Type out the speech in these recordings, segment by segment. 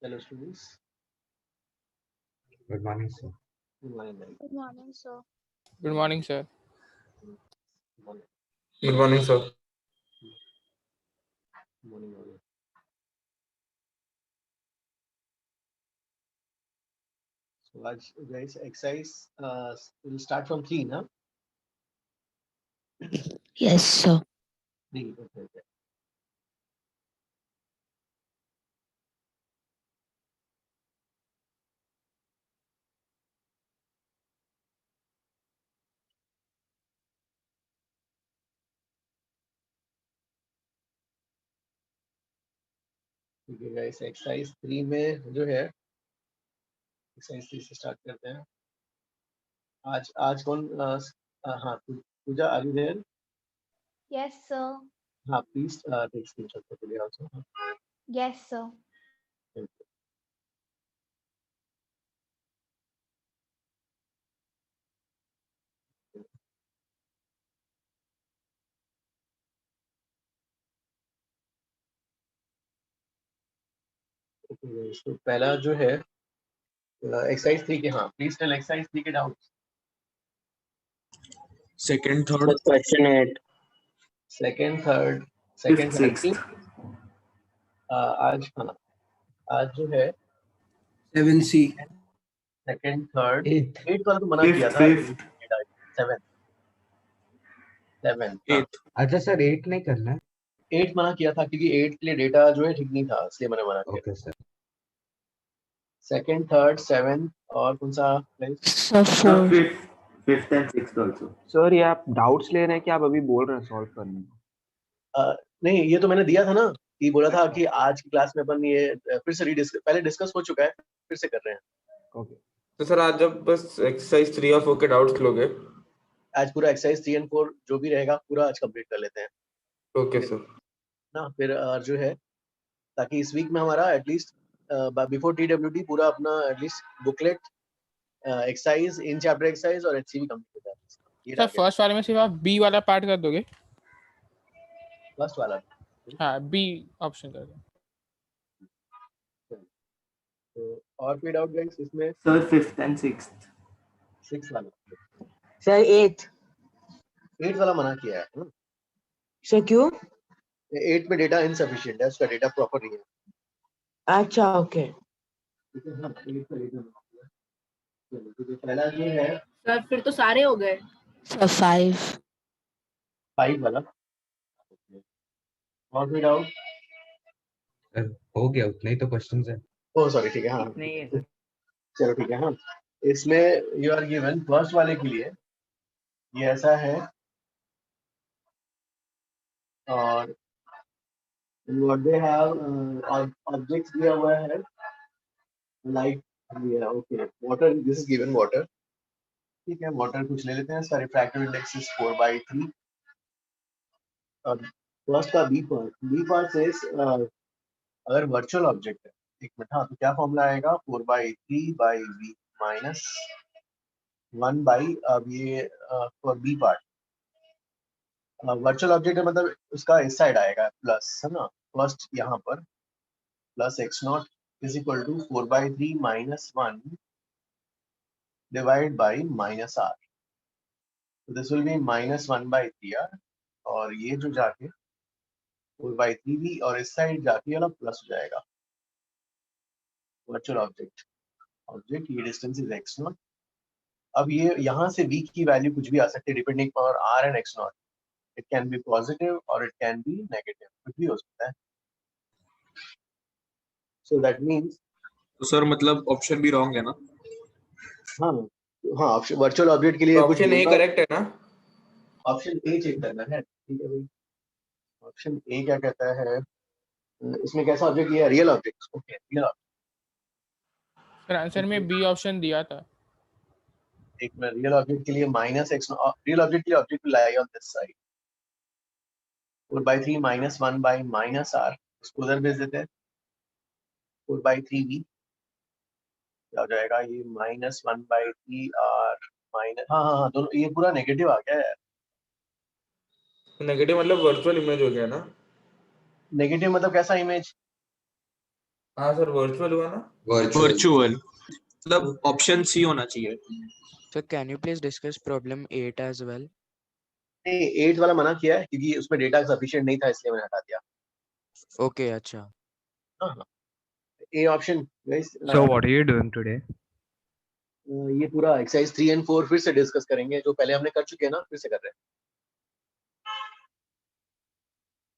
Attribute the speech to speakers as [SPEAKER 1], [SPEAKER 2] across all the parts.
[SPEAKER 1] Hello students.
[SPEAKER 2] Good morning, sir.
[SPEAKER 1] Good morning. Mike.
[SPEAKER 3] Good morning, sir.
[SPEAKER 4] Good morning, sir.
[SPEAKER 1] Good morning.
[SPEAKER 5] Good morning, sir.
[SPEAKER 1] Good morning. All. So guys, exercise will start from 3, na?
[SPEAKER 3] Yes, sir.
[SPEAKER 1] 3. Okay. Okay guys, exercise 3 में जो है exercise 3 से start करते हैं. आज कौन हाँ पूजा, are you there?
[SPEAKER 6] Yes, sir.
[SPEAKER 1] हाँ, please take screenshot for today also.
[SPEAKER 6] Yes, sir.
[SPEAKER 1] Thank you. Okay guys, तो पहला जो है exercise 3 के हाँ, please tell exercise 3 के doubts.
[SPEAKER 5] Second, third,
[SPEAKER 7] Question 8.
[SPEAKER 1] Second, third,
[SPEAKER 5] fifth, sixth.
[SPEAKER 1] आज हाँ आज जो है
[SPEAKER 5] 7C.
[SPEAKER 1] Second, third,
[SPEAKER 2] Eighth.
[SPEAKER 1] 8 वाला तो मना
[SPEAKER 5] Fifth,
[SPEAKER 1] किया था.
[SPEAKER 5] fifth.
[SPEAKER 1] 7
[SPEAKER 5] Eighth.
[SPEAKER 2] अच्छा सर 8 नहीं करना है.
[SPEAKER 1] 8 मना किया था क्योंकि 8 के लिए डेटा जो है ठीक नहीं था, इसलिए मैंने मना किया.
[SPEAKER 2] Okay sir.
[SPEAKER 1] सेकंड, थर्ड, 7 और कौन सा
[SPEAKER 3] Sir, 4.
[SPEAKER 7] Fifth and sixth also.
[SPEAKER 8] Sir ये आप डाउट्स ले रहे हैं कि आप अभी बोल रहे हैं सॉल्व करने को?
[SPEAKER 1] नहीं, ये तो मैंने दिया था ना कि बोला था कि आज की क्लास में अपन ये फिर से पहले डिस्कस हो चुका है, फिर से कर रहे हैं.
[SPEAKER 8] ओके.
[SPEAKER 5] तो सर आज जब बस एक्सरसाइज 3 और 4 के डाउट्स लोगे.
[SPEAKER 1] आज पूरा एक्सरसाइज 3 और 4 जो भी रहेगा पूरा आज कंप्लीट कर लेते हैं
[SPEAKER 5] ओके सर.
[SPEAKER 1] ना. फिर जो है ताकि इस वीक में हमारा एटलीस्ट बिफोर TWT पूरा अपना at least booklet, exercise, in chapter exercise और HCV कंप्लीट हो जाए. ये
[SPEAKER 4] सर फर्स्ट वाले में सिर्फ आप बी वाला पार्ट कर दोगे?
[SPEAKER 1] फर्स्ट वाला.
[SPEAKER 4] हाँ, बी ऑप्शन कर दो.
[SPEAKER 1] तो और कोई डाउट गाइस इसमें?
[SPEAKER 7] Sir, fifth and sixth.
[SPEAKER 1] 6 वाला.
[SPEAKER 9] सर 8.
[SPEAKER 1] 8 वाला मना किया है ना.
[SPEAKER 9] सर क्यों?
[SPEAKER 1] 8 में डेटा इनसफिशिएंट है, उसका डेटा प्रॉपर नहीं है.
[SPEAKER 9] अच्छा ओके.
[SPEAKER 1] ठीक है. हाँ, 8 का डेटा चलो तो पहला जो है
[SPEAKER 10] सर फिर तो सारे हो गए.
[SPEAKER 3] Sir, 5.
[SPEAKER 1] 5 वाला. और कोई डाउट?
[SPEAKER 2] सर हो गया, उतना ही तो क्वेश्चंस है.
[SPEAKER 1] ओह सॉरी, ठीक है. हाँ
[SPEAKER 8] नहीं है सर.
[SPEAKER 1] चलो ठीक है. हाँ, इसमें यू आर गिवन फर्स्ट वाले के लिए ये ऐसा है और what they have objects दिया हुआ है like yeah, okay, water, this is given water. ठीक है, वाटर कुछ ले लेते हैं. इसका रिफ्रैक्टिव इंडेक्स इज 4/3 और फर्स्ट का बी पार्ट से अगर वर्चुअल ऑब्जेक्ट है, एक मिनट. हाँ, तो क्या फॉर्मूला आएगा? 4/3/v माइनस 1 अब ये for B part virtual object है, मतलब उसका इस साइड आएगा प्लस, है ना. फर्स्ट यहाँ पर plus x0 is equal to 4/3 minus 1 divide by minus r. तो this will be minus 1/3r और ये जो जाके 4/3v और इस साइड जाके वाला प्लस हो जाएगा. वर्चुअल ऑब्जेक्ट ये डिस्टेंस इज x0. अब ये यहाँ से v की वैल्यू कुछ भी आ सकती है depending on r and x0. It can be positive और इट कैन बी नेगेटिव, कुछ भी हो सकता है. सो दैट मींस
[SPEAKER 5] तो सर मतलब ऑप्शन भी रॉन्ग है ना?
[SPEAKER 1] हाँ हाँ, वर्चुअल ऑब्जेक्ट के लिए कुछ
[SPEAKER 5] ऑप्शन ए करेक्ट है ना?
[SPEAKER 1] ऑप्शन ए चेक करना है. ठीक है भाई. ऑप्शन ए क्या कहता है? इसमें कैसा ऑब्जेक्ट? ये real object. Okay, real.
[SPEAKER 4] Sir answer में बी ऑप्शन दिया था.
[SPEAKER 1] एक में रियल ऑब्जेक्ट के लिए माइनस एक्स, रियल ऑब्जेक्ट के लिए object will lie on this side. 4/3 minus 1 by minus r, उसको उधर भेज देते हैं. 4/3v क्या हो जाएगा? ये माइनस 1/3r माइनस, हाँ हाँ हाँ, दोनों ये पूरा नेगेटिव आ गया है.
[SPEAKER 5] नेगेटिव मतलब वर्चुअल इमेज हो गया ना?
[SPEAKER 1] नेगेटिव मतलब कैसा इमेज?
[SPEAKER 5] हाँ सर वर्चुअल हुआ ना।
[SPEAKER 11] वर्चुअल मतलब ऑप्शन सी होना चाहिए।
[SPEAKER 12] Sir, can you please discuss problem 8 as well?
[SPEAKER 1] नहीं 8 वाला मना किया है क्योंकि उसमें डेटा सफिशिएंट नहीं था इसलिए मैंने हटा दिया।
[SPEAKER 12] Okay, अच्छा।
[SPEAKER 1] हाँ A option guys.
[SPEAKER 2] So what are you doing today?
[SPEAKER 1] ये पूरा एक्सरसाइज 3 एंड 4 फिर से डिस्कस करेंगे, जो पहले हमने कर चुके हैं ना, फिर से कर रहे हैं।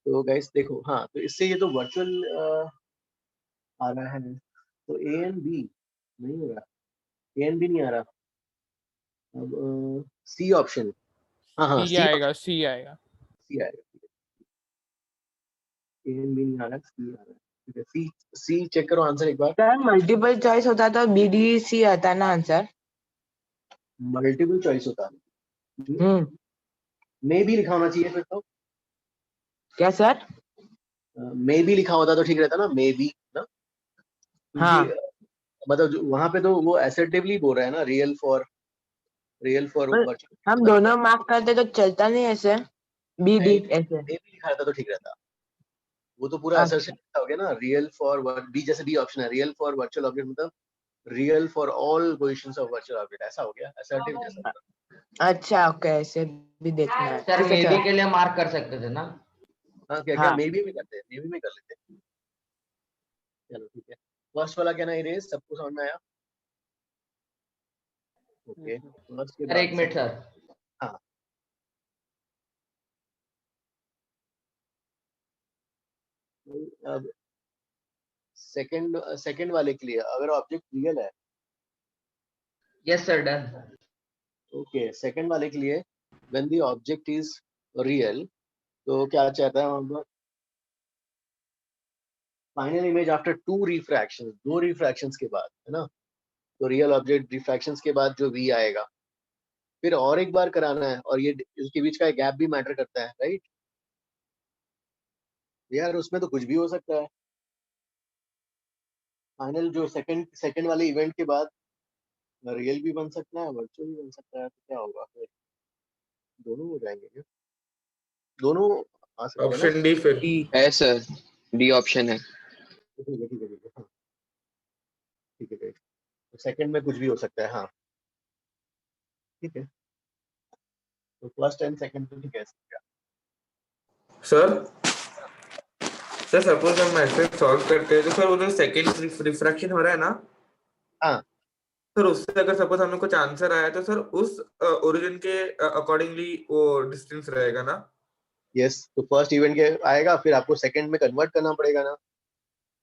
[SPEAKER 1] तो गाइस देखो, हाँ तो इससे ये तो वर्चुअल आ रहा है, तो ए एंड बी नहीं हो रहा, ए एंड बी नहीं आ रहा। अब सी ऑप्शन, हाँ
[SPEAKER 4] सी
[SPEAKER 1] सी
[SPEAKER 4] आएगा, सी आएगा।
[SPEAKER 1] सी आएगा, ए एंड बी नहीं आ रहा, सी आ रहा है। ठीक है, सी चेक करो आंसर एक बार।
[SPEAKER 9] सर मल्टीपल चॉइस होता तो BDC आता ना आंसर।
[SPEAKER 1] मल्टीपल चॉइस होता है, मे भी लिखा होना चाहिए फिर तो।
[SPEAKER 9] क्या सर?
[SPEAKER 1] मे भी लिखा होता तो ठीक रहता ना, मे बी ना।
[SPEAKER 9] हाँ।
[SPEAKER 1] मतलब वहां पे तो वो असर्टिवली बोल रहा है ना, रियल फॉर
[SPEAKER 9] हम दोनों मार्क करते तो चलता नहीं ऐसे, BD ऐसे।
[SPEAKER 1] मे भी लिखा रहता तो ठीक रहता। वो तो पूरा असर्शन हो गया ना, रियल फॉर बी, जैसे बी ऑप्शन है रियल फॉर वर्चुअल ऑब्जेक्ट, मतलब real for all positions of virtual object, ऐसा हो गया असर्टिव जैसा।
[SPEAKER 9] अच्छा ओके, ऐसे भी देखना है।
[SPEAKER 7] सर मे बी के लिए मार्क कर सकते थे ना।
[SPEAKER 1] हाँ क्या मे बी में करते हैं, मे बी में कर लेते हैं। चलो ठीक है, फर्स्ट वाला क्या ना इरेज, सबको समझ में आया? ओके फर्स्ट के बाद
[SPEAKER 7] एक मिनट सर।
[SPEAKER 1] हाँ अब सेकंड वाले के लिए, अगर ऑब्जेक्ट रियल है,
[SPEAKER 7] yes sir done.
[SPEAKER 1] Okay second वाले के लिए when the object is real, तो क्या चाहता है वहां पर, फाइनल इमेज आफ्टर 2 रिफ्रैक्शंस, 2 रिफ्रैक्शंस के बाद, है ना। तो रियल ऑब्जेक्ट रिफ्रैक्शंस के बाद जो वी आएगा, फिर और एक बार कराना है, और ये इसके बीच का गैप भी मैटर करता है, राइट यार, उसमें तो कुछ भी हो सकता है। फाइनल जो सेकंड वाले इवेंट के बाद रियल भी बन सकता है, वर्चुअल भी बन सकता है, तो क्या होगा फिर, दोनों हो जाएंगे क्या? दोनों आ सकते हैं ना।
[SPEAKER 5] ऑप्शन डी फिर
[SPEAKER 8] है सर, डी ऑप्शन है।
[SPEAKER 1] ठीक है ठीक है ठीक है, हाँ ठीक है, तो सेकंड में कुछ भी हो सकता है, हाँ ठीक है, तो फर्स्ट एंड सेकंड तो ठीक है।
[SPEAKER 5] सर सर सपोज हम ऐसे सॉल्व करते हैं तो सर वो जो सेकंड रिफ्रैक्शन हो रहा है ना,
[SPEAKER 1] हाँ
[SPEAKER 5] सर उससे अगर सपोज हमें कुछ आंसर आया तो सर उस ओरिजिन के अकॉर्डिंगली वो डिस्टेंस रहेगा ना।
[SPEAKER 1] यस, तो फर्स्ट इवेंट के आएगा, फिर आपको सेकंड में कन्वर्ट करना पड़ेगा ना।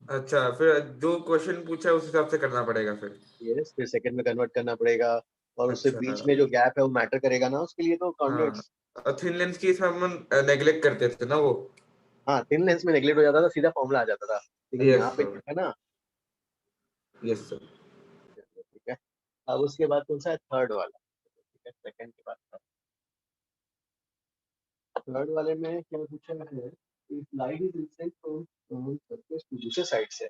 [SPEAKER 5] अच्छा फिर जो क्वेश्चन पूछा है उस हिसाब से करना पड़ेगा फिर।
[SPEAKER 1] यस, फिर सेकंड में कन्वर्ट करना पड़ेगा, और उससे
[SPEAKER 5] अच्छा
[SPEAKER 1] बीच में जो गैप है वो मैटर करेगा ना, उसके लिए तो कॉन्टेक्स्ट।
[SPEAKER 5] हाँ, थिन लेंस की इसमें हम नेग्लेक्ट करते थे ना वो।
[SPEAKER 1] हाँ थिन लेंस में नेगलेक्ट हो जाता था, सीधा फॉर्मूला आ जाता था, लेकिन
[SPEAKER 5] यस
[SPEAKER 1] यहाँ पे
[SPEAKER 5] सर,
[SPEAKER 1] है ना।
[SPEAKER 5] Yes sir.
[SPEAKER 1] ठीक है, अब उसके बाद कौन सा है, थर्ड वाला। ठीक है, सेकंड के बाद थर्ड वाले में क्या पूछा है, if light is incident from surface two, दूसरे साइड से,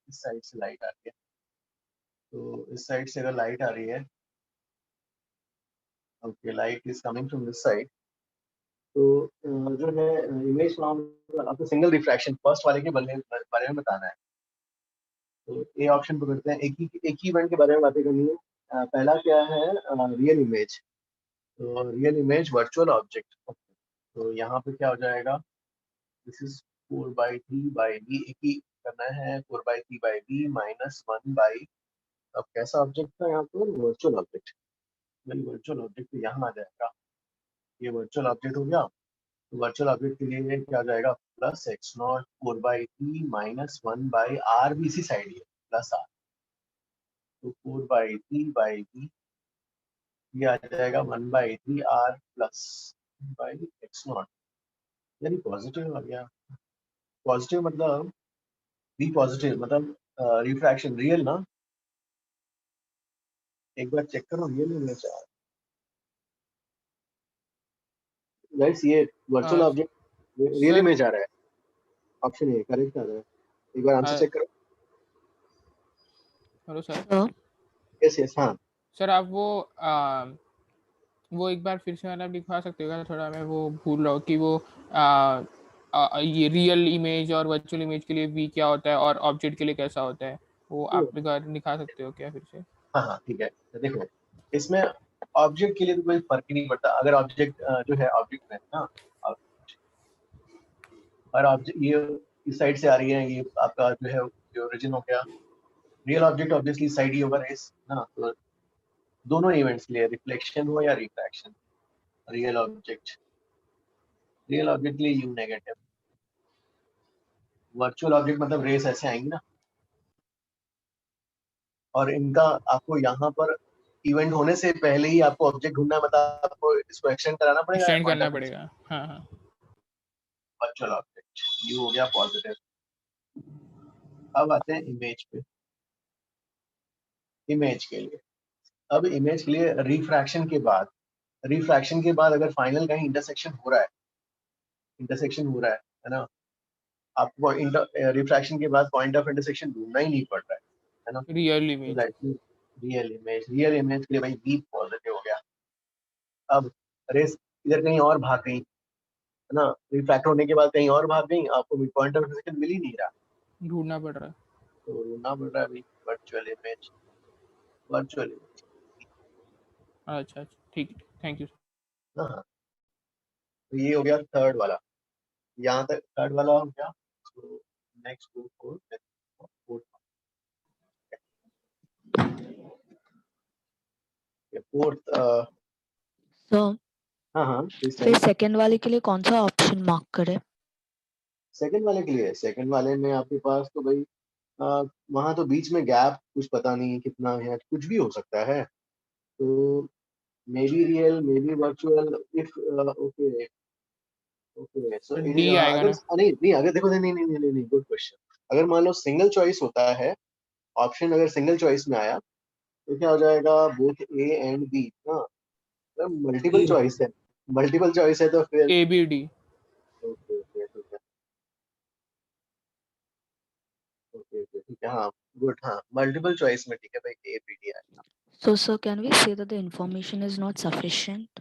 [SPEAKER 1] इस साइड से लाइट आ रही है, तो इस साइड से अगर लाइट आ रही है, okay light is coming from this side, तो जो है इमेज फ्रॉम आपको सिंगल रिफ्रैक्शन फर्स्ट वाले के बारे में बताना है। तो ए ऑप्शन पकड़ते हैं, एक ही इवेंट के बारे में बातें करनी है। पहला क्या है, रियल इमेज, तो रियल इमेज वर्चुअल ऑब्जेक्ट, तो यहाँ पे क्या हो जाएगा, दिस इज 4/3/b, एक ही करना है, 4/3/b माइनस 1/, अब कैसा ऑब्जेक्ट था यहाँ पर, वर्चुअल ऑब्जेक्ट, वर्चुअल ऑब्जेक्ट तो यहाँ आ जाएगा, ये वर्चुअल ऑब्जेक्ट हो गया। तो वर्चुअल ऑब्जेक्ट के लिए क्या हो जाएगा, प्लस x0 4/3 माइनस 1/r, भी इसी साइड है, प्लस r, तो 4/3/b, ये आ जाएगा 1/3r प्लस बाई x0, यानी पॉजिटिव आ गया। पॉजिटिव मतलब बी पॉजिटिव, मतलब रिफ्रैक्शन रियल ना, एक बार चेक करो रियल में चार गाइस, ये वर्चुअल ऑब्जेक्ट रियल में जा रहा है, ऑप्शन ए करेक्ट आ रहा है, एक बार आंसर चेक करो।
[SPEAKER 4] Hello sir.
[SPEAKER 1] यस यस, हाँ
[SPEAKER 4] सर आप वो एक बार फिर से वाला लिखवा सकते हो क्या, थोड़ा मैं वो भूल रहा हूँ कि वो ये रियल इमेज और वर्चुअल इमेज के लिए वी क्या होता है और ऑब्जेक्ट के लिए कैसा होता है, वो आप दिखा सकते हो क्या फिर से?
[SPEAKER 1] हाँ हाँ ठीक है, तो देखो इसमें ऑब्जेक्ट के लिए तो कोई फर्क ही नहीं पड़ता। अगर ऑब्जेक्ट जो है ऑब्जेक्ट में ना, और ऑब्जेक्ट ये इस साइड से आ रही है, ये आपका जो है जो ओरिजिन हो गया। रियल ऑब्जेक्ट ऑब्वियसली इस साइड ही होगा रेस ना, तो दोनों इवेंट्स के लिए रिफ्लेक्शन हो या रिफ्रैक्शन, रियल ऑब्जेक्ट के लिए यू नेगेटिव, वर्चुअल ऑब्जेक्ट मतलब रेस ऐसे आएंगी ना, और इनका आपको यहाँ पर इवेंट होने से पहले ही आपको ऑब्जेक्ट ढूंढना है, मतलब आपको इसको एक्सटेंड कराना पड़ेगा,
[SPEAKER 4] एक्सटेंड करना पड़ेगा। हाँ हाँ
[SPEAKER 1] वर्चुअल ऑब्जेक्ट यू हो गया पॉजिटिव। अब आते हैं इमेज पे। इमेज के लिए, अब इमेज के लिए रिफ्रैक्शन के बाद अगर फाइनल कहीं इंटरसेक्शन हो रहा है ना, आपको रिफ्रैक्शन के बाद पॉइंट ऑफ इंटरसेक्शन ढूंढना ही नहीं पड़ रहा है ना।
[SPEAKER 4] Real image.
[SPEAKER 1] रियल इमेज के लिए भाई बी पॉजिटिव हो गया। अब रेस इधर कहीं और भाग गई है ना, रिफ्रैक्ट होने के बाद कहीं और भाग गई, आपको पॉइंट ऑफ इंटरसेक्शन मिल ही नहीं रहा,
[SPEAKER 4] ढूंढना पड़ रहा है।
[SPEAKER 1] तो ढूंढना पड़ रहा है भाई वर्चुअल इमेज।
[SPEAKER 4] अच्छा ठीक, थैंक यू।
[SPEAKER 1] हाँ, तो ये हो गया थर्ड वाला, यहाँ तक थर्ड वाला हो गया। तो नेक्स्ट फोर्थ।
[SPEAKER 3] तो
[SPEAKER 1] हाँ हाँ
[SPEAKER 3] फिर सेकंड वाले के लिए कौन सा ऑप्शन मार्क करें?
[SPEAKER 1] सेकंड वाले में आपके पास तो भाई वहां तो बीच में गैप कुछ पता नहीं कितना है, कुछ भी हो सकता है, तो may be real may be virtual if okay okay so
[SPEAKER 4] D आएगा
[SPEAKER 1] अगर
[SPEAKER 4] ना?
[SPEAKER 1] नहीं अगर देखो नहीं गुड क्वेश्चन। अगर मान लो सिंगल चॉइस होता है ऑप्शन, अगर सिंगल चॉइस में आया तो क्या हो जाएगा, बोथ ए एंड बी ना, मल्टीपल चॉइस है तो फिर
[SPEAKER 4] A B D.
[SPEAKER 1] Okay okay ठीक है हाँ गुड, हाँ मल्टीपल चॉइस में ठीक है भाई, ए बी डी आएगा।
[SPEAKER 3] So, sir, can we say that the information is not sufficient?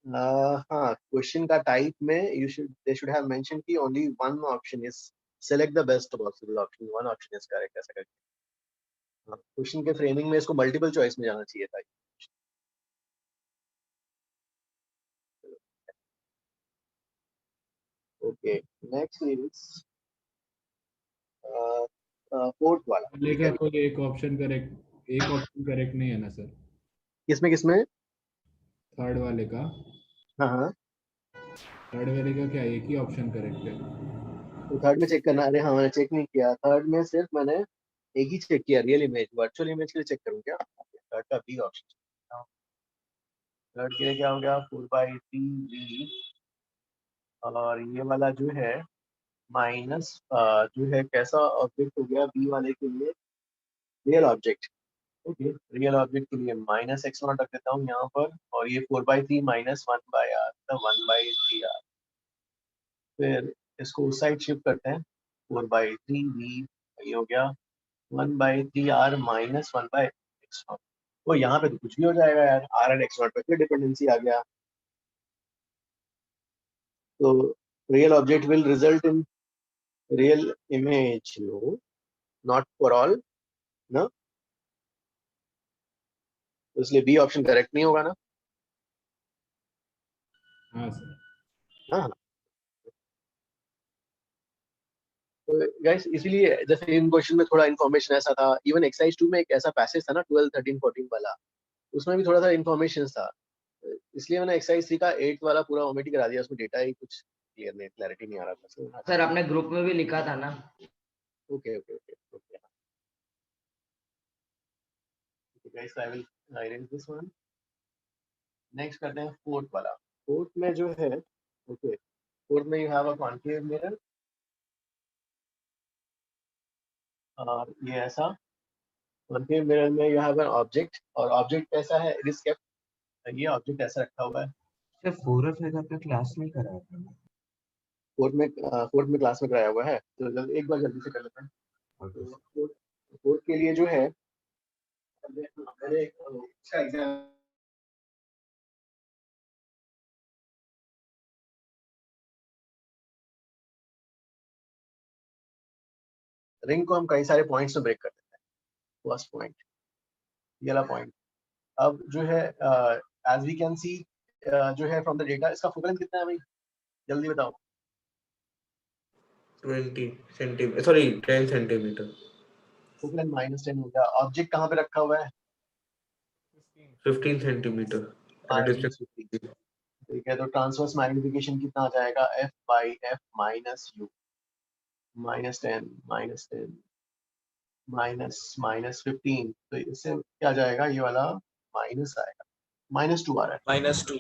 [SPEAKER 1] हाँ क्वेश्चन का टाइप में दे शुड हैव मेंशन कि only one option is select the best possible option, one option is correct, ऐसा करके question के framing में इसको multiple choice में जाना चाहिए था। ओके नेक्स्ट इज फोर्थ वाला।
[SPEAKER 13] लेगा कोई एक ऑप्शन करेक्ट नहीं है ना सर?
[SPEAKER 1] किसमें
[SPEAKER 13] थर्ड वाले का?
[SPEAKER 1] हाँ
[SPEAKER 13] थर्ड वाले का क्या एक ही ऑप्शन करेक्ट है?
[SPEAKER 1] तो थर्ड में चेक करना, अरे हाँ मैंने चेक नहीं किया, थर्ड में सिर्फ मैंने एक ही चेक किया, रियल इमेज। वर्चुअल इमेज के लिए चेक करूँ क्या? थर्ड का बी ऑप्शन, थर्ड के लिए क्या हो गया 4/3 और ये वाला जो है माइनस जो है कैसा ऑब्जेक्ट हो गया बी वाले के लिए, real object. Okay real object के लिए माइनस एक्स नॉट रख देता हूँ यहाँ पर, और ये 4/3 माइनस 1/r, तो 1/3r। फिर इसको उस साइड शिफ्ट करते हैं, 4/3 बी ये हो गया 1/3r माइनस 1/x नॉट। तो यहाँ पे तो कुछ भी हो जाएगा यार, r एंड x नॉट पे फिर डिपेंडेंसी आ गया, तो real object will result in real image, no not for all ना, तो इसलिए बी ऑप्शन करेक्ट नहीं होगा ना।
[SPEAKER 13] हाँ सर।
[SPEAKER 1] हाँ तो गाइस इसीलिए जैसे इन क्वेश्चन में थोड़ा इन्फॉर्मेशन ऐसा था, इवन एक्सरसाइज 2 में एक ऐसा पैसेज था ना 12 13 14 वाला, उसमें भी थोड़ा सा इन्फॉर्मेशन था, इसलिए मैंने एक्सरसाइज 3 का 8 वाला पूरा ओमिट करा दिया, उसमें डेटा ही कुछ क्लैरिटी नहीं आ रहा था
[SPEAKER 7] सर आपने ग्रुप में भी लिखा था ना?
[SPEAKER 1] Okay guys I will arrange this one. Next करते हैं फोर्थ वाला। फोर्थ में जो है ओके फोर्थ में you have a concave mirror, और ये ऐसा कॉन्केव मिरर में यू हैव एन ऑब्जेक्ट, और ऑब्जेक्ट कैसा है, इट इज केप्ट, ये ऑब्जेक्ट ऐसा रखा हुआ है।
[SPEAKER 2] सर फोरथ में आपने क्लास में कराया था?
[SPEAKER 1] फोर्थ में क्लास में कराया हुआ है, तो एक बार जल्दी से कर लेते हैं। फोर्थ के लिए जो है मैंने इसका एग्जाम रिंग को हम कई सारे पॉइंट्स में ब्रेक कर देते हैं। फर्स्ट पॉइंट, ये वाला पॉइंट। अब जो है एज वी कैन सी जो है फ्रॉम द डेटा, इसका फोकल लेंथ कितना है भाई, जल्दी बताओ।
[SPEAKER 5] 20 centimetre, sorry 10 centimetre.
[SPEAKER 1] Focal length -10 हो गया। ऑब्जेक्ट कहाँ पे रखा हुआ है?
[SPEAKER 5] 15 सेंटीमीटर।
[SPEAKER 1] ठीक है, तो ट्रांसवर्स मैग्निफिकेशन कितना आ जाएगा? f by f minus u, -10 -15, तो इससे क्या जाएगा? ये वाला माइनस आएगा, -2 आ रहा है।
[SPEAKER 11] -2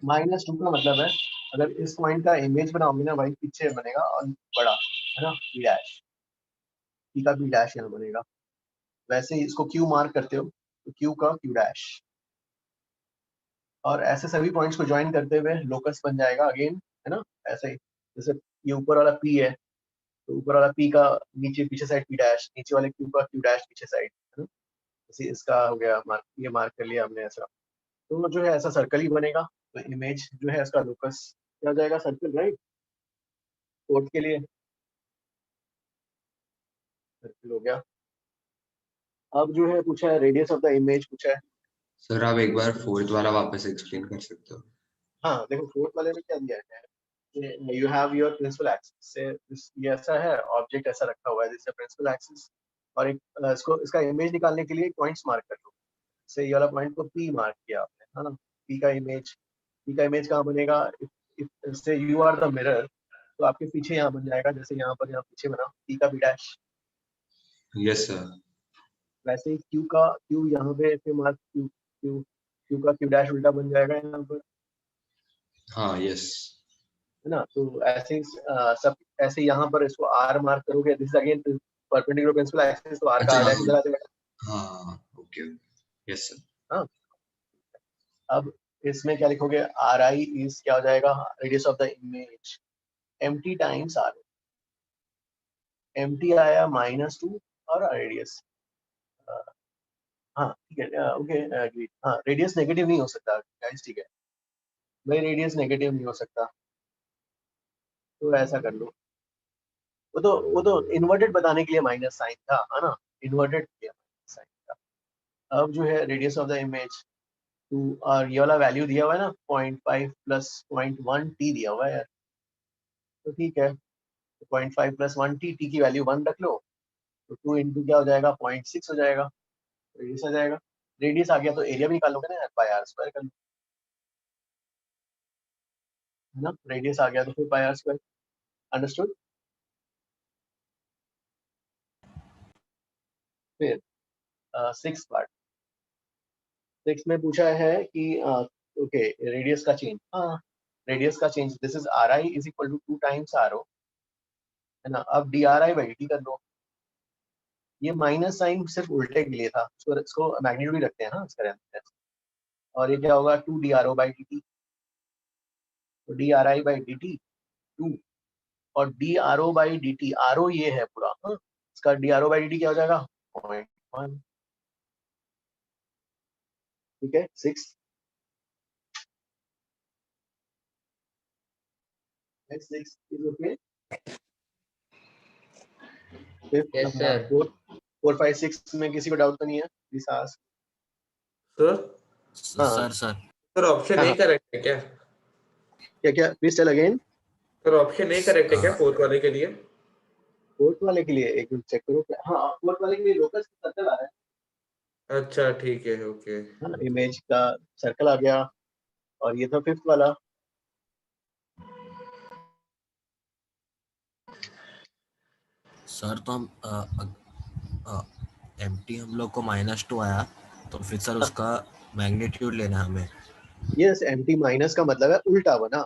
[SPEAKER 1] -2 का मतलब है अगर इस पॉइंट का इमेज बनाओगे ना भाई, पीछे बनेगा और बड़ा है ना, b डैश, p का b डैश यहाँ बनेगा। वैसे ही इसको q मार्क करते हो तो q का q डैश, और ऐसे सभी पॉइंट्स को ज्वाइन करते हुए लोकस बन जाएगा अगेन, है ना। ऐसे ही जैसे ये ऊपर वाला p है, तो ऊपर वाला p का नीचे पीछे साइड p डैश, नीचे वाले q का q डैश पीछे साइड, है ना। जैसे इसका हो गया मार्क, ये मार्क कर लिया हमने ऐसा, तो जो है ऐसा सर्कल ही बनेगा। तो इमेज जो है इसका लोकस क्या हो जाएगा? Circle, right. कोड के लिए सर्कल हो गया। अब जो है पूछा है रेडियस ऑफ द इमेज पूछा है।
[SPEAKER 2] सर आप एक बार फोर्थ वाला वापस एक्सप्लेन कर सकते हो?
[SPEAKER 1] हाँ देखो, फोर्थ वाले में क्या दिया है, you have your principal axis से, ये ऐसा है, ऑब्जेक्ट ऐसा रखा हुआ है, दिस इज प्रिंसिपल एक्सिस, और एक इसको इसका इमेज निकालने के लिए पॉइंट्स मार्क कर लो। से ये वाला पॉइंट को P मार्क किया आपने, है ना। P का इमेज कहाँ बनेगा? इससे यू आर द मिरर, तो आपके पीछे यहाँ बन जाएगा, जैसे यहाँ पर यहाँ पीछे बना P का B डैश।
[SPEAKER 2] Yes sir.
[SPEAKER 1] वैसे ही Q यहाँ पे ऐसे मार्क, Q का Q डैश उल्टा बन जाएगा यहाँ पर,
[SPEAKER 2] हाँ यस,
[SPEAKER 1] है ना। तो ऐसे ही सब ऐसे यहाँ पर इसको R मार्क करोगे, this is again perpendicular principal axis, तो R का R डैश इधर आ जाएगा।
[SPEAKER 2] हाँ ओके, यस सर।
[SPEAKER 1] हाँ, अब इसमें क्या लिखोगे? RI इज क्या हो जाएगा? Radius of the image, MT times R। MT आया -2 और रेडियस, हाँ ठीक है, ओके एग्री। हाँ, रेडियस नेगेटिव नहीं हो सकता गाइस, ठीक है भाई, रेडियस नेगेटिव नहीं हो सकता, तो ऐसा कर लो। वो तो इन्वर्टेड बताने के लिए माइनस साइन था, है ना, इन्वर्टेड किया साइन था। अब जो है रेडियस ऑफ द इमेज 2, और ये वाला वैल्यू दिया हुआ है ना 0.5 + 0.1 t दिया हुआ है यार, तो ठीक है, 0.5 + 1 t, t की वैल्यू 1 रख लो, तो 2 इंटू क्या हो जाएगा? 0.6 हो जाएगा, रेडियस आ जाएगा। रेडियस आ गया तो एरिया भी निकाल लोगे ना यार, पाई r स्क्वायर कर लो, है ना। रेडियस आ गया तो फिर पाई r स्क्वायर, अंडरस्टूड। फिर 6 पार्ट, 6 में पूछा है कि ओके रेडियस का चेंज, हाँ रेडियस का change, this is RI is equal to 2 times RO, है ना। अब DRI/dt कर लो, ये माइनस साइन सिर्फ उल्टे के लिए था, इसको मैग्नीट्यूड रखते हैं ना इसका रहता है, और ये क्या होगा? 2 DRO/dt, तो DRI/dt 2, और DRO/dt, RO ये है पूरा, हाँ, इसका DRO/dt क्या हो जाएगा? 0.1, ठीक है। 6 is okay.
[SPEAKER 7] Yes, sir.
[SPEAKER 1] 4, 5, 6 में किसी को डाउट तो नहीं है? Please ask.
[SPEAKER 5] सर ऑप्शन नहीं करेक्ट है क्या?
[SPEAKER 1] क्या please tell again.
[SPEAKER 5] Sir option नहीं करेक्ट है क्या फोर्थ वाले के लिए?
[SPEAKER 1] फोर्थ वाले के लिए एक मिनट चेक करो। हाँ, फोर्थ वाले के लिए लोकस सर्कल आ रहा है।
[SPEAKER 5] अच्छा ठीक है, ओके।
[SPEAKER 1] हाँ, इमेज का सर्कल आ गया, और ये था फिफ्थ वाला।
[SPEAKER 14] सर तो हम MT हम लोग को -2 आया, तो फिर सर उसका मैग्नीट्यूड लेना हमें।
[SPEAKER 1] यस, MT माइनस का मतलब है उल्टा बना,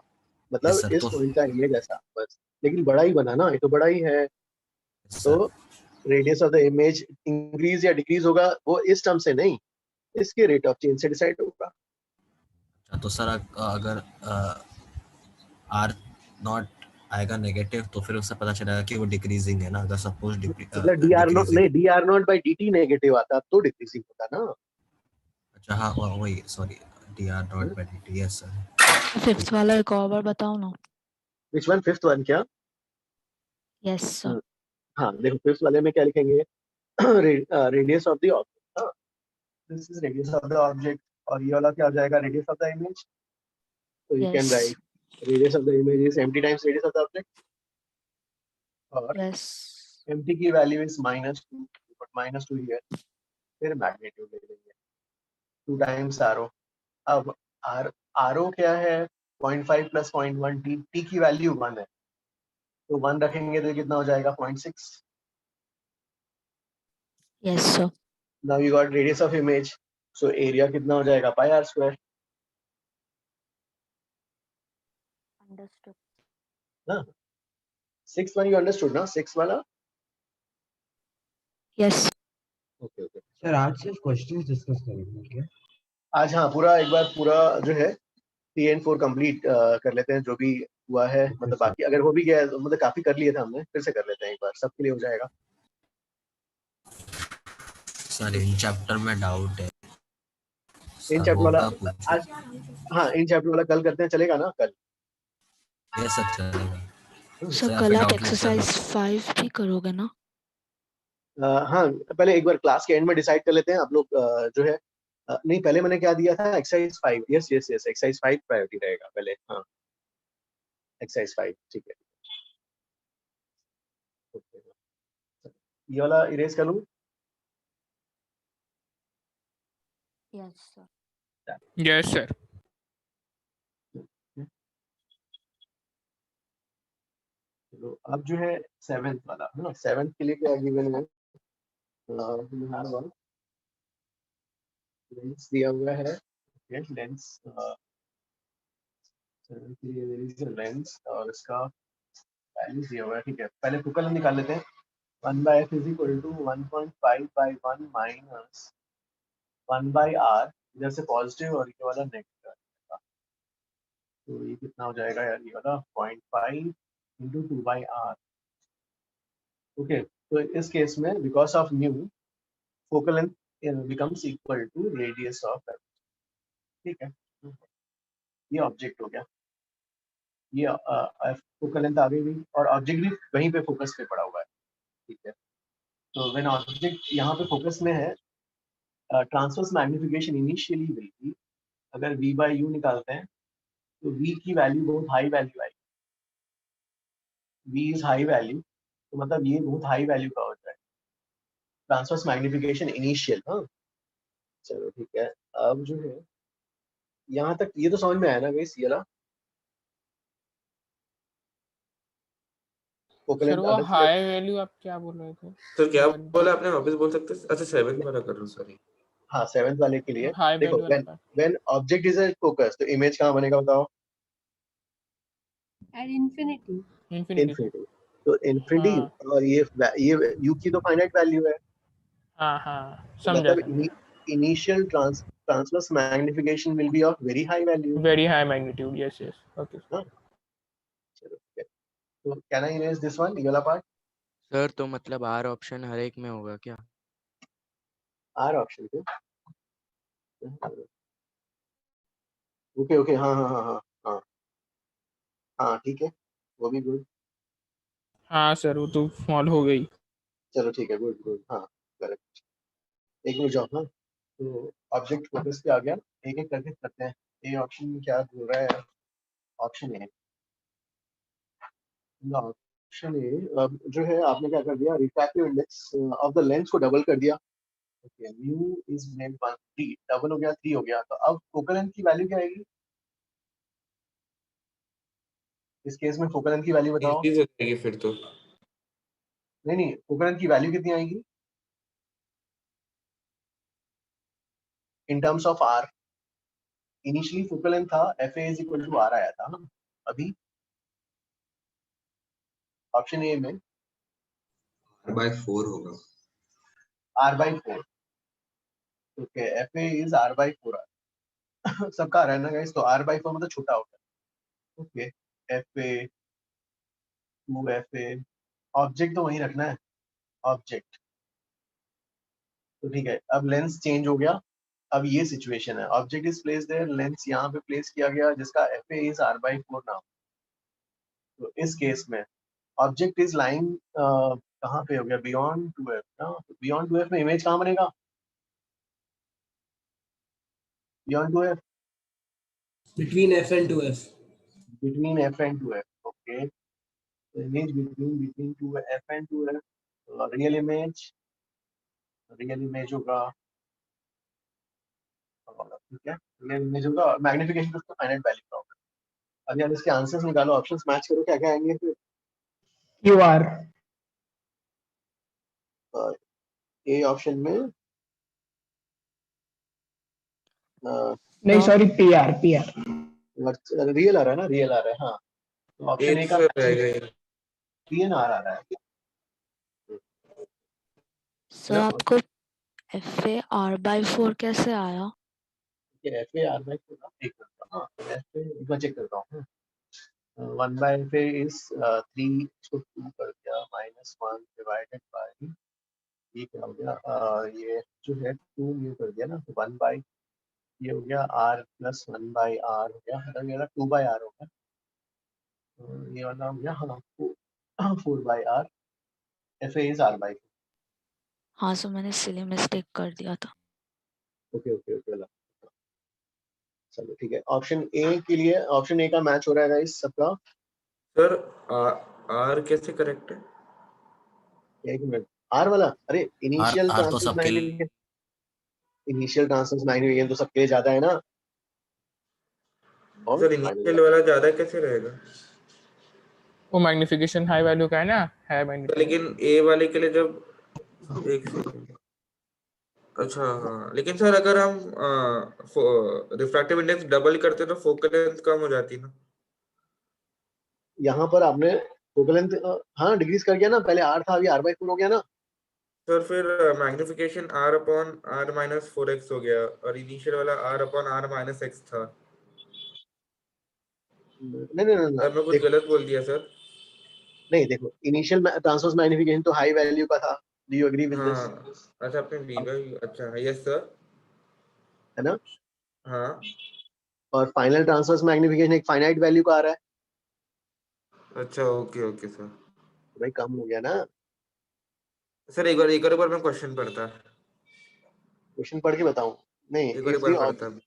[SPEAKER 1] मतलब
[SPEAKER 14] सर,
[SPEAKER 1] इस
[SPEAKER 14] तो
[SPEAKER 1] पॉइंट का इमेज ऐसा बस, लेकिन बड़ा ही बना ना, ये तो बड़ा ही है। तो radius of the image increase या डिक्रीज होगा वो इस टर्म से नहीं, इसके रेट ऑफ चेंज से डिसाइड होगा।
[SPEAKER 14] तो सर अगर R0 आएगा नेगेटिव, तो फिर उससे पता चलेगा कि वो डिक्रीजिंग है ना। अगर सपोज
[SPEAKER 1] मतलब DR0 नहीं, DR0/dt नेगेटिव आता तो डिक्रीजिंग होता ना।
[SPEAKER 14] अच्छा हाँ, वही sorry, DR0/dt, yes sir.
[SPEAKER 3] Fifth वाला एक और बार बताओ ना।
[SPEAKER 1] Which one? फिफ्थ वन क्या?
[SPEAKER 3] Yes sir.
[SPEAKER 1] हाँ देखो फिफ्थ वाले में क्या लिखेंगे, रेडियस ऑफ द ऑब्जेक्ट। हाँ, this is radius of the object, और ये वाला क्या हो जाएगा, रेडियस ऑफ द इमेज। तो you can
[SPEAKER 3] Yes.
[SPEAKER 1] Right radius of the image is empty times radius of the object, और
[SPEAKER 3] Yes.
[SPEAKER 1] empty की वैल्यू इज -2, but -2 हियर, फिर मैग्नीट्यूड ले लेंगे 2 टाइम्स आरओ। अब आरओ क्या है, 0.5 + 0.1 टी की वैल्यू 1 है, तो 1 रखेंगे तो कितना हो जाएगा, 0.6।
[SPEAKER 3] Yes, sir.
[SPEAKER 1] Now you got radius of image, so area कितना हो जाएगा, πr²।
[SPEAKER 3] Understood.
[SPEAKER 1] ना 6 वन यू अंडरस्टूड ना, 6 वाला।
[SPEAKER 3] Yes.
[SPEAKER 1] ओके ओके
[SPEAKER 2] सर आज सिर्फ क्वेश्चंस डिस्कस करेंगे क्या?
[SPEAKER 1] आज हाँ पूरा एक बार पूरा जो है 3 and 4 कंप्लीट कर लेते हैं, जो भी हुआ है, मतलब बाकी अगर हो भी गया है, मतलब काफी कर लिए थे हमने, फिर से कर लेते हैं एक बार, सबके लिए हो जाएगा।
[SPEAKER 14] सर इन चैप्टर में डाउट है,
[SPEAKER 1] इन चैप्टर वाला आज, हाँ इन चैप्टर वाला कल करते हैं, चलेगा ना कल?
[SPEAKER 14] यस सर चलेगा।
[SPEAKER 3] सर कल आप एक्सरसाइज 5 भी करोगे ना?
[SPEAKER 1] हाँ पहले एक बार क्लास के एंड में डिसाइड कर लेते हैं आप लोग, जो है नहीं पहले मैंने क्या दिया था, exercise 5। Yes yes yes, exercise 5 priority रहेगा पहले। हाँ एक्सरसाइज 5 ठीक है। ये वाला इरेज कर लूँ?
[SPEAKER 3] Yes, sir.
[SPEAKER 4] Yes, sir.
[SPEAKER 1] चलो अब जो है 7th वाला है ना, 7th के लिए क्या गिवन है, लेंस दिया हुआ है, लेंस लेंस और इसका वैल्यू दिया हुआ है, ठीक है। पहले फोकल निकाल लेते हैं। 1/f = 1.5/1 माइनस 1/r, इधर से पॉजिटिव और ये वाला नेगेटिव, तो ये कितना हो जाएगा यार, ये वाला 0.5 × 2/r। ओके, तो इस केस में because of new focal length becomes equal to radius of F, ठीक है। ये ऑब्जेक्ट हो गया, ये फोकल लेंथ आ गई और ऑब्जेक्ट भी वहीं पे फोकस पे पड़ा हुआ है, ठीक है। तो व्हेन ऑब्जेक्ट यहाँ पे फोकस में है, transverse magnification initially will be, अगर v/u निकालते हैं तो v की वैल्यू बहुत हाई वैल्यू आएगी, v इज हाई वैल्यू, तो मतलब ये बहुत हाई वैल्यू का होता है ट्रांसवर्स मैग्निफिकेशन इनिशियल। हाँ चलो ठीक है। अब जो है यहाँ तक ये तो समझ में आया ना गाइस, ये वाला
[SPEAKER 4] सर वो हाई वैल्यू आप क्या बोल रहे थे?
[SPEAKER 5] तो क्या बोला आपने, वापस बोल सकते हैं? अच्छा 7th वाला कर रहा हूं, सॉरी।
[SPEAKER 1] हाँ 7th वाले के लिए
[SPEAKER 4] हाई
[SPEAKER 1] देखो,
[SPEAKER 4] value
[SPEAKER 1] when object is at focus, तो इमेज कहाँ बनेगा बताओ?
[SPEAKER 10] At infinity.
[SPEAKER 1] इन्फिनिटी, तो इन्फिनिटी और ये u की तो फाइनाइट वैल्यू है।
[SPEAKER 4] हाँ हाँ समझा।
[SPEAKER 1] मतलब initial transverse magnification will be of very high value,
[SPEAKER 4] very high magnitude. Yes yes okay.
[SPEAKER 1] हाँ चलो ठीक है। तो can I erase this one, ये वाला पार्ट?
[SPEAKER 12] सर तो मतलब आर ऑप्शन हर एक में होगा क्या?
[SPEAKER 1] आर ऑप्शन पे ओके ओके, हाँ हाँ हाँ हाँ हाँ हाँ ठीक है, वो भी गुड।
[SPEAKER 4] हाँ सर वो तो स्मॉल हो गई।
[SPEAKER 1] चलो ठीक है, गुड गुड, हाँ करेक्ट। एक मिनट जाओ। हाँ तो ऑब्जेक्ट फोकस पे आ गया, एक एक करके करते हैं। ये ऑप्शन में क्या बोल रहा है, ऑप्शन ए, ऑप्शन ए जो है आपने क्या कर दिया, refractive index of the lens को डबल कर दिया। Okay, mu is made 1 3, double हो गया 3 हो गया, तो अब फोकल लेंथ की वैल्यू क्या आएगी इस केस में? फोकल लेंथ की वैल्यू बताओ।
[SPEAKER 5] इंक्रीज हो जाएगी फिर तो।
[SPEAKER 1] नहीं फोकल लेंथ की वैल्यू कितनी आएगी in terms of R? Initially focal length था fa = r आया था ना, अभी ऑप्शन ए में
[SPEAKER 11] r/4 होगा।
[SPEAKER 1] r/4, okay, fa is r/4 सबका आ रहा है ना गाइस, तो r/4 मतलब छोटा होगा। ओके, fa 2fa, ऑब्जेक्ट तो वहीं रखना है, ऑब्जेक्ट तो ठीक है। अब लेंस चेंज हो गया, अब ये सिचुएशन है, object is place there, lens यहाँ पे प्लेस किया गया जिसका fa इज r/4 नाउ। तो इस केस में ऑब्जेक्ट इज लाइंग कहाँ पे हो गया बियॉन्ड 2f ना, बियॉन्ड 2f में इमेज कहाँ बनेगा, beyond 2f
[SPEAKER 15] Between f and 2f.
[SPEAKER 1] between f and 2f. Okay, the image between 2f and 2f, real image होगा, ठीक है, रियल इमेज होगा, मैग्निफिकेशन उसका फाइनाइट वैल्यू का होगा। अब यार इसके आंसर्स निकालो, ऑप्शंस मैच करो, क्या क्या आएंगे फिर।
[SPEAKER 9] QR
[SPEAKER 1] ए ऑप्शन में
[SPEAKER 9] नहीं सॉरी PR
[SPEAKER 1] रियल आ रहा है ना, रियल आ रहा है, हाँ, तो ऑप्शन ए का PNR आ रहा है।
[SPEAKER 3] सर आपको FA/R/4 कैसे आया?
[SPEAKER 1] FA/R/4 एक करता हूँ, एक बार चेक करता हूँ। 1/FA is 3 इसको 2 कर दिया -1 डिवाइडेड बाय, ये क्या हो गया, ये जो है 2 म्यू कर दिया ना, तो 1 बाय ये हो गया R प्लस 1 बाय R हो गया, मतलब ये 2 बाय R हो गया, ये वाला हो गया, हाँ 4 bye R, FA is R/4।
[SPEAKER 3] हाँ सर मैंने सिली मिस्टेक कर दिया था।
[SPEAKER 1] ओके ओके ओके, चलो ठीक है, ऑप्शन ए के लिए, ऑप्शन ए का मैच हो रहा है गाइस सबका।
[SPEAKER 5] सर आर कैसे करेक्ट है?
[SPEAKER 1] एक मिनट, आर वाला, अरे इनिशियल
[SPEAKER 14] R तो
[SPEAKER 1] ट्रांसफर
[SPEAKER 14] सबके
[SPEAKER 1] मैग्निफिकेशन, इनिशियल ट्रांसफर मैग्निफिकेशन तो सबके लिए ज्यादा है ना। और
[SPEAKER 5] सर इनिशियल वाला ज्यादा कैसे रहेगा?
[SPEAKER 4] वो मैग्निफिकेशन हाई वैल्यू का है ना, है मैग्निफिकेशन।
[SPEAKER 5] लेकिन ए वाले के लिए जब एक सेकंड, अच्छा हाँ, लेकिन सर अगर हम रिफ्रैक्टिव इंडेक्स डबल करते तो फोकल लेंथ कम हो जाती ना।
[SPEAKER 1] यहाँ पर आपने फोकल लेंथ हाँ डिक्रीज कर गया ना, पहले R था, अभी R/4 हो गया ना।
[SPEAKER 5] सर फिर magnification R upon R minus 4x हो गया, और इनिशियल वाला R upon R minus x था।
[SPEAKER 1] नहीं,
[SPEAKER 5] मैं कुछ गलत बोल दिया सर?
[SPEAKER 1] नहीं देखो, इनिशियल ट्रांसवर्स मैग्निफिकेशन तो हाई वैल्यू का था, do you agree with this?
[SPEAKER 5] हाँ, अच्छा आपने v बाय, अच्छा यस सर,
[SPEAKER 1] है ना,
[SPEAKER 5] हाँ,
[SPEAKER 1] और फाइनल ट्रांसवर्स मैग्निफिकेशन एक फाइनाइट वैल्यू का आ रहा है।
[SPEAKER 5] अच्छा ओके ओके सर।
[SPEAKER 1] भाई कम हो गया ना।
[SPEAKER 5] सर एक बार मैं क्वेश्चन पढ़ता,
[SPEAKER 1] क्वेश्चन पढ़ के बताऊं? नहीं,
[SPEAKER 5] एक बार पढ़ता।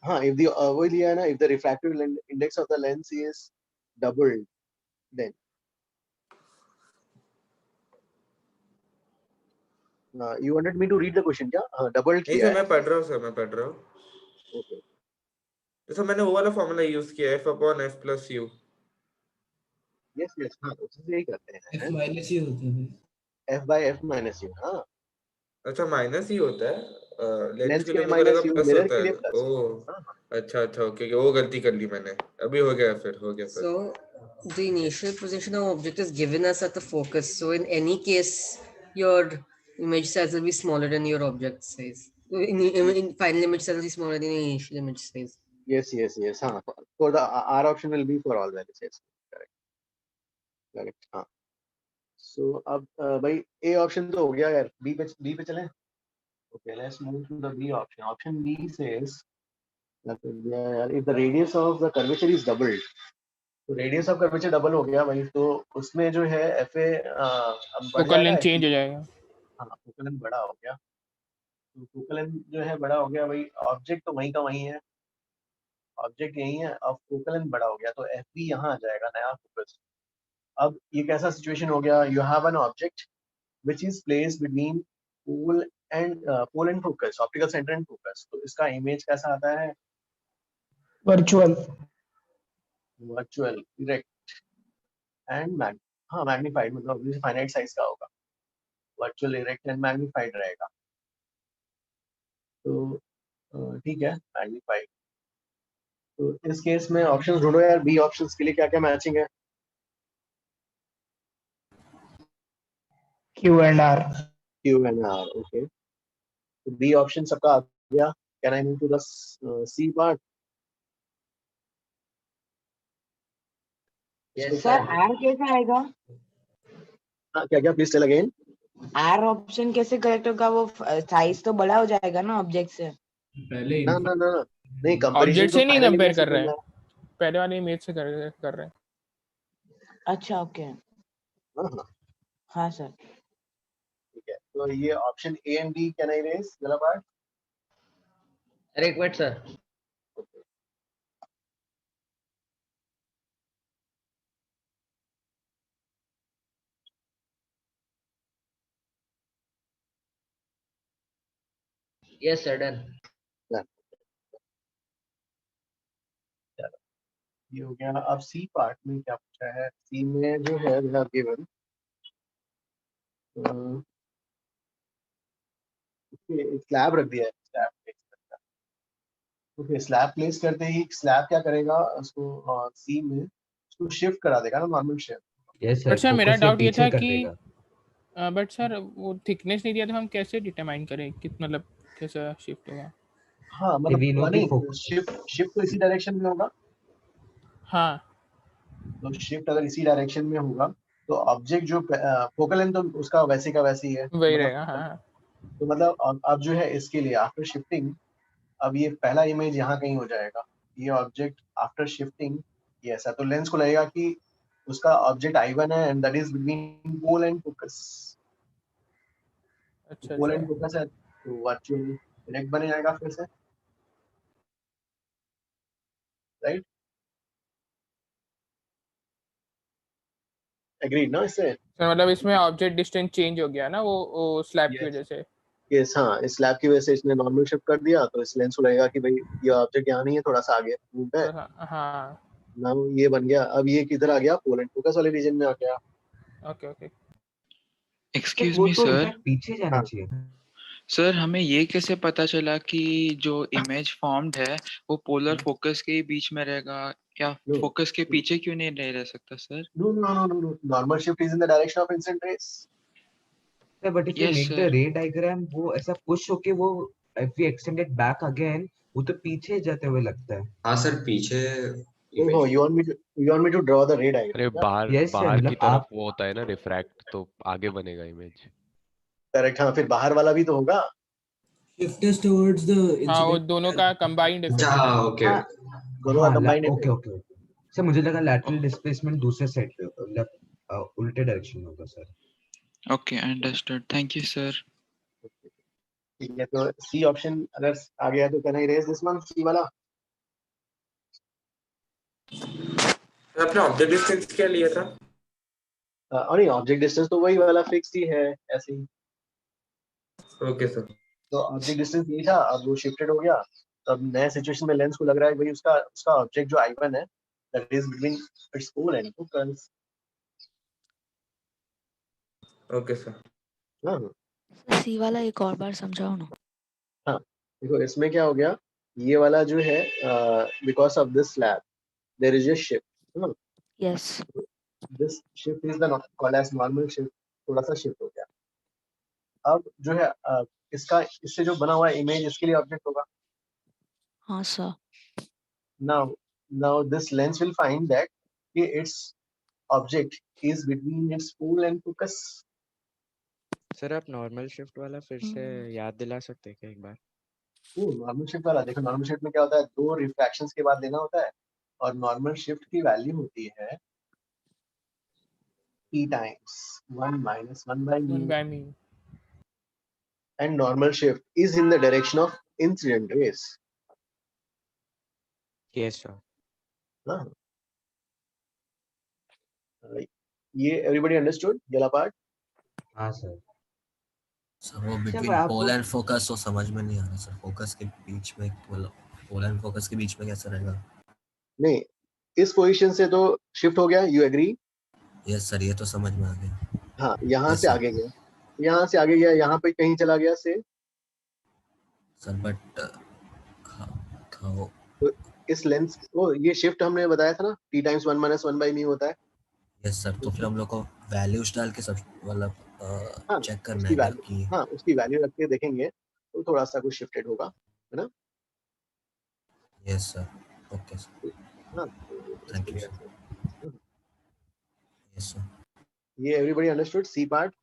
[SPEAKER 1] हाँ, if the वही लिया है ना, if the refractive index of the lens is doubled, then you wanted me to read the question क्या? doubled
[SPEAKER 5] नहीं
[SPEAKER 1] किया
[SPEAKER 5] सर,
[SPEAKER 1] है।
[SPEAKER 5] मैं पढ़ रहा हूँ सर, मैं पढ़ रहा हूँ।
[SPEAKER 1] Okay.
[SPEAKER 5] तो मैंने वो वाला फॉर्मूला यूज किया, f upon f plus u।
[SPEAKER 1] Yes, yes, हाँ, उसी से ही करते हैं।
[SPEAKER 15] f माइनस u होता है,
[SPEAKER 1] f by f minus u, हाँ।
[SPEAKER 5] अच्छा माइनस ही होता है, लेंस
[SPEAKER 1] लेंस
[SPEAKER 5] के
[SPEAKER 1] के
[SPEAKER 5] लिए
[SPEAKER 1] लिए
[SPEAKER 5] मुझे लगा
[SPEAKER 1] माइनस u,
[SPEAKER 5] प्लस
[SPEAKER 1] मिरर
[SPEAKER 5] होता
[SPEAKER 1] के
[SPEAKER 5] है।
[SPEAKER 1] लिए प्लस।
[SPEAKER 5] ओह अच्छा अच्छा, ओके, वो गलती कर ली मैंने, अभी हो गया, फिर हो गया फिर।
[SPEAKER 16] So the initial position of object is given us at the focus. So in any case, your image size will be smaller than your object size. In final image size will be smaller than the initial image size.
[SPEAKER 1] Yes, yes, yes, हाँ, for the R option will be for all values, yes, correct, correct, हाँ। So अब भाई A option तो हो गया यार, B पे चलें। Okay, let's move to the B option. Option B says that if the radius of the curvature is doubled, तो radius of curvature double हो गया भाई, तो उसमें जो है FA अब बढ़
[SPEAKER 4] फोकल लेंथ
[SPEAKER 1] जाएगा,
[SPEAKER 4] चेंज हो जाएगा।
[SPEAKER 1] हाँ फोकल लेंथ बड़ा हो गया, तो फोकल लेंथ जो है बड़ा हो गया भाई, ऑब्जेक्ट तो वहीं का वहीं है, ऑब्जेक्ट यही है, अब फोकल लेंथ बड़ा हो गया, तो FB यहाँ आ जाएगा नया फोकस। अब ये कैसा सिचुएशन हो गया, you have an object which is placed between pole and focus, optical center and focus, तो इसका इमेज कैसा आता है?
[SPEAKER 9] वर्चुअल
[SPEAKER 1] direct and हाँ मैग्नीफाइड, मतलब फाइनाइट साइज का होगा, वर्चुअल, डायरेक्ट एंड मैग्नीफाइड रहेगा, तो ठीक है मैग्नीफाइड। तो इस केस में ऑप्शंस ढूंढो यार, बी ऑप्शंस के लिए क्या क्या मैचिंग है?
[SPEAKER 9] Q and R.
[SPEAKER 1] ओके, तो बी ऑप्शन सबका आ गया। Can I move to the C part?
[SPEAKER 9] Sir R कैसे आएगा?
[SPEAKER 1] हाँ, क्या क्या please tell again.
[SPEAKER 9] R option कैसे करेक्ट होगा? वो साइज तो बड़ा हो जाएगा ना ऑब्जेक्ट से।
[SPEAKER 13] पहले
[SPEAKER 1] ना नहीं, कंपैरिजन
[SPEAKER 4] ऑब्जेक्ट से
[SPEAKER 1] तो
[SPEAKER 4] नहीं
[SPEAKER 1] फाइनल
[SPEAKER 4] कंपेयर
[SPEAKER 1] इमेज से
[SPEAKER 4] कर रहे हैं,
[SPEAKER 1] करना है।
[SPEAKER 4] पहले वाले इमेज से कर रहे हैं।
[SPEAKER 9] अच्छा ओके,
[SPEAKER 1] हाँ
[SPEAKER 9] हाँ सर।
[SPEAKER 1] ठीक है, तो ये option A and D can I raise वाला part?
[SPEAKER 7] Required, sir. Yes, sir. Done.
[SPEAKER 1] ये हो गया। अब सी पार्ट में क्या पूछा है? सी में जो है वी हैव गिवन स्लैब रख दिया है। स्लैब प्लेस करता है। ओके, स्लैब प्लेस करते ही स्लैब क्या करेगा उसको सी में उसको शिफ्ट करा देगा ना, normal shift.
[SPEAKER 2] Yes
[SPEAKER 4] but sir मेरा
[SPEAKER 2] फोकस से
[SPEAKER 4] डाउट ये
[SPEAKER 2] पीछे
[SPEAKER 4] था
[SPEAKER 2] कर
[SPEAKER 4] कि
[SPEAKER 2] देगा।
[SPEAKER 4] बट सर वो थिकनेस नहीं दिया तो हम कैसे डिटरमाइन करें कि मतलब कैसा शिफ्ट होगा?
[SPEAKER 1] हाँ
[SPEAKER 2] We know
[SPEAKER 1] मतलब
[SPEAKER 2] कि
[SPEAKER 1] नहीं, शिफ्ट तो इसी डायरेक्शन में होगा।
[SPEAKER 4] हाँ,
[SPEAKER 1] तो शिफ्ट अगर इसी डायरेक्शन में होगा तो ऑब्जेक्ट जो फोकल लेंथ तो उसका वैसे का वैसे ही है,
[SPEAKER 4] वही
[SPEAKER 1] मतलब
[SPEAKER 4] रहेगा। हाँ
[SPEAKER 1] तो मतलब अब जो है इसके लिए आफ्टर शिफ्टिंग, अब ये पहला इमेज यहाँ कहीं हो जाएगा। ये ऑब्जेक्ट आफ्टर शिफ्टिंग ये ऐसा, तो लेंस को लगेगा कि उसका ऑब्जेक्ट I1 है and that is between pole and focus.
[SPEAKER 4] अच्छा
[SPEAKER 1] पोल
[SPEAKER 4] अच्छा।
[SPEAKER 1] एंड फोकस है तो वर्चुअल डायरेक्ट बन जाएगा फिर से, राइट? एग्रीड ना इससे?
[SPEAKER 4] तो मतलब इसमें ऑब्जेक्ट डिस्टेंस चेंज हो गया ना वो स्लैब की वजह से।
[SPEAKER 1] यस हाँ, इस स्लैब की वजह से इसने नॉर्मल शिफ्ट कर दिया तो इस लेंस को लगेगा कि भाई ये ऑब्जेक्ट यहाँ नहीं है, थोड़ा सा आगे मूव है
[SPEAKER 4] हाँ
[SPEAKER 1] ना, ये बन गया। अब ये किधर आ गया? पोल एंड फोकस वाले रीजन में आ गया।
[SPEAKER 4] Okay okay.
[SPEAKER 12] एक्सक्यूज
[SPEAKER 8] वो
[SPEAKER 12] मी
[SPEAKER 8] तो
[SPEAKER 12] सर।
[SPEAKER 8] इनफैक्ट पीछे जाना
[SPEAKER 1] हाँ।
[SPEAKER 8] चाहिए।
[SPEAKER 12] सर हमें ये कैसे पता चला कि जो इमेज फॉर्म्ड है वो पोलर फोकस के बीच में रहेगा, या
[SPEAKER 1] No.
[SPEAKER 12] फोकस के पीछे क्यों नहीं रह सकता sir?
[SPEAKER 1] No. Normal shift is in the direction of incident rays.
[SPEAKER 8] But if we
[SPEAKER 12] Yes,
[SPEAKER 8] make the
[SPEAKER 12] sir.
[SPEAKER 8] ray diagram, वो ऐसा पुश होके वो if we extend it back again, वो तो पीछे जाते हुए लगता है।
[SPEAKER 5] हाँ सर, पीछे
[SPEAKER 1] Oh, you want me to draw the ray diagram?
[SPEAKER 17] अरे बाहर
[SPEAKER 8] Yes, sir,
[SPEAKER 17] बाहर की
[SPEAKER 8] मतलब
[SPEAKER 17] तरफ
[SPEAKER 8] आप
[SPEAKER 17] वो होता है ना रिफ्रैक्ट, तो आगे बनेगा इमेज।
[SPEAKER 1] करेक्ट। हाँ, फिर बाहर वाला भी तो होगा।
[SPEAKER 15] Shift is towards the
[SPEAKER 4] हाँ वो
[SPEAKER 15] incident.
[SPEAKER 4] दोनों का कंबाइंड इफेक्ट है।
[SPEAKER 5] ओके
[SPEAKER 8] हाँ
[SPEAKER 1] दोनों का combined
[SPEAKER 8] okay okay okay. Sir मुझे लगा lateral displacement दूसरे साइड पे होगा, मतलब उल्टे डायरेक्शन में होगा sir.
[SPEAKER 12] Okay, understood. Thank you, sir.
[SPEAKER 1] ठीक है, तो सी ऑप्शन अगर आ गया तो can I raise this one, C वाला?
[SPEAKER 5] आपने ऑब्जेक्ट डिस्टेंस क्या लिया था?
[SPEAKER 1] और नहीं, ऑब्जेक्ट डिस्टेंस तो वही वाला फिक्स ही है ऐसे ही।
[SPEAKER 5] Okay sir.
[SPEAKER 1] तो ऑब्जेक्ट डिस्टेंस यही था, अब वो शिफ्टेड हो गया। तो अब नए सिचुएशन में लेंस को लग रहा है भाई उसका ऑब्जेक्ट जो I1 है that is between its pole and focus.
[SPEAKER 5] Okay sir.
[SPEAKER 1] हाँ
[SPEAKER 3] सी वाला एक और बार समझाओ ना।
[SPEAKER 1] हाँ, देखो इसमें क्या हो गया, ये वाला जो है because of this slab there is a shift.
[SPEAKER 3] Yes
[SPEAKER 1] this shift is the called as normal shift. थोड़ा सा शिफ्ट हो गया। अब जो है इसका इससे जो बना हुआ इमेज इसके लिए ऑब्जेक्ट होगा।
[SPEAKER 3] हाँ sir.
[SPEAKER 1] now this lens will find that its object is between its pole and focus.
[SPEAKER 12] Sir आप नॉर्मल शिफ्ट वाला फिर से याद दिला सकते हैं क्या एक बार?
[SPEAKER 1] नॉर्मल शिफ्ट वाला देखो, नॉर्मल शिफ्ट में क्या होता है, 2 रिफ्रैक्शंस के बाद लेना होता है और नॉर्मल शिफ्ट की वैल्यू होती है e times 1 minus 1 by mu, and normal shift is in the direction of incident rays.
[SPEAKER 12] Yes, sir.
[SPEAKER 1] हाँ, ये everybody understood ये वाला पार्ट?
[SPEAKER 8] हाँ सर।
[SPEAKER 14] सर वो बिटवीन पोल एंड फोकस तो समझ में नहीं आ रहा सर। फोकस के बीच में, मतलब पोल एंड फोकस के बीच में कैसे रहेगा?
[SPEAKER 1] नहीं, इस पोजीशन से तो शिफ्ट हो गया, यू एग्री?
[SPEAKER 14] यस सर, ये तो समझ में आ गया।
[SPEAKER 1] हाँ, यहाँ से आगे गया, यहाँ से आगे गया, यहाँ पे कहीं चला गया से
[SPEAKER 14] सर बट
[SPEAKER 1] तो इस लेंस वो ये शिफ्ट हमने बताया था ना, t times 1 minus 1 by mu होता है।
[SPEAKER 14] यस सर, तो फिर हम लोग को वैल्यूज डाल के सब मतलब चेक करना है कि
[SPEAKER 1] हाँ, उसकी वैल्यू रख के देखेंगे तो थोड़ा सा कुछ शिफ्टेड होगा, है ना?
[SPEAKER 14] यस सर, ओके सर,
[SPEAKER 1] हाँ,
[SPEAKER 14] thank you sir. Yes sir,
[SPEAKER 1] ये everybody understood C part?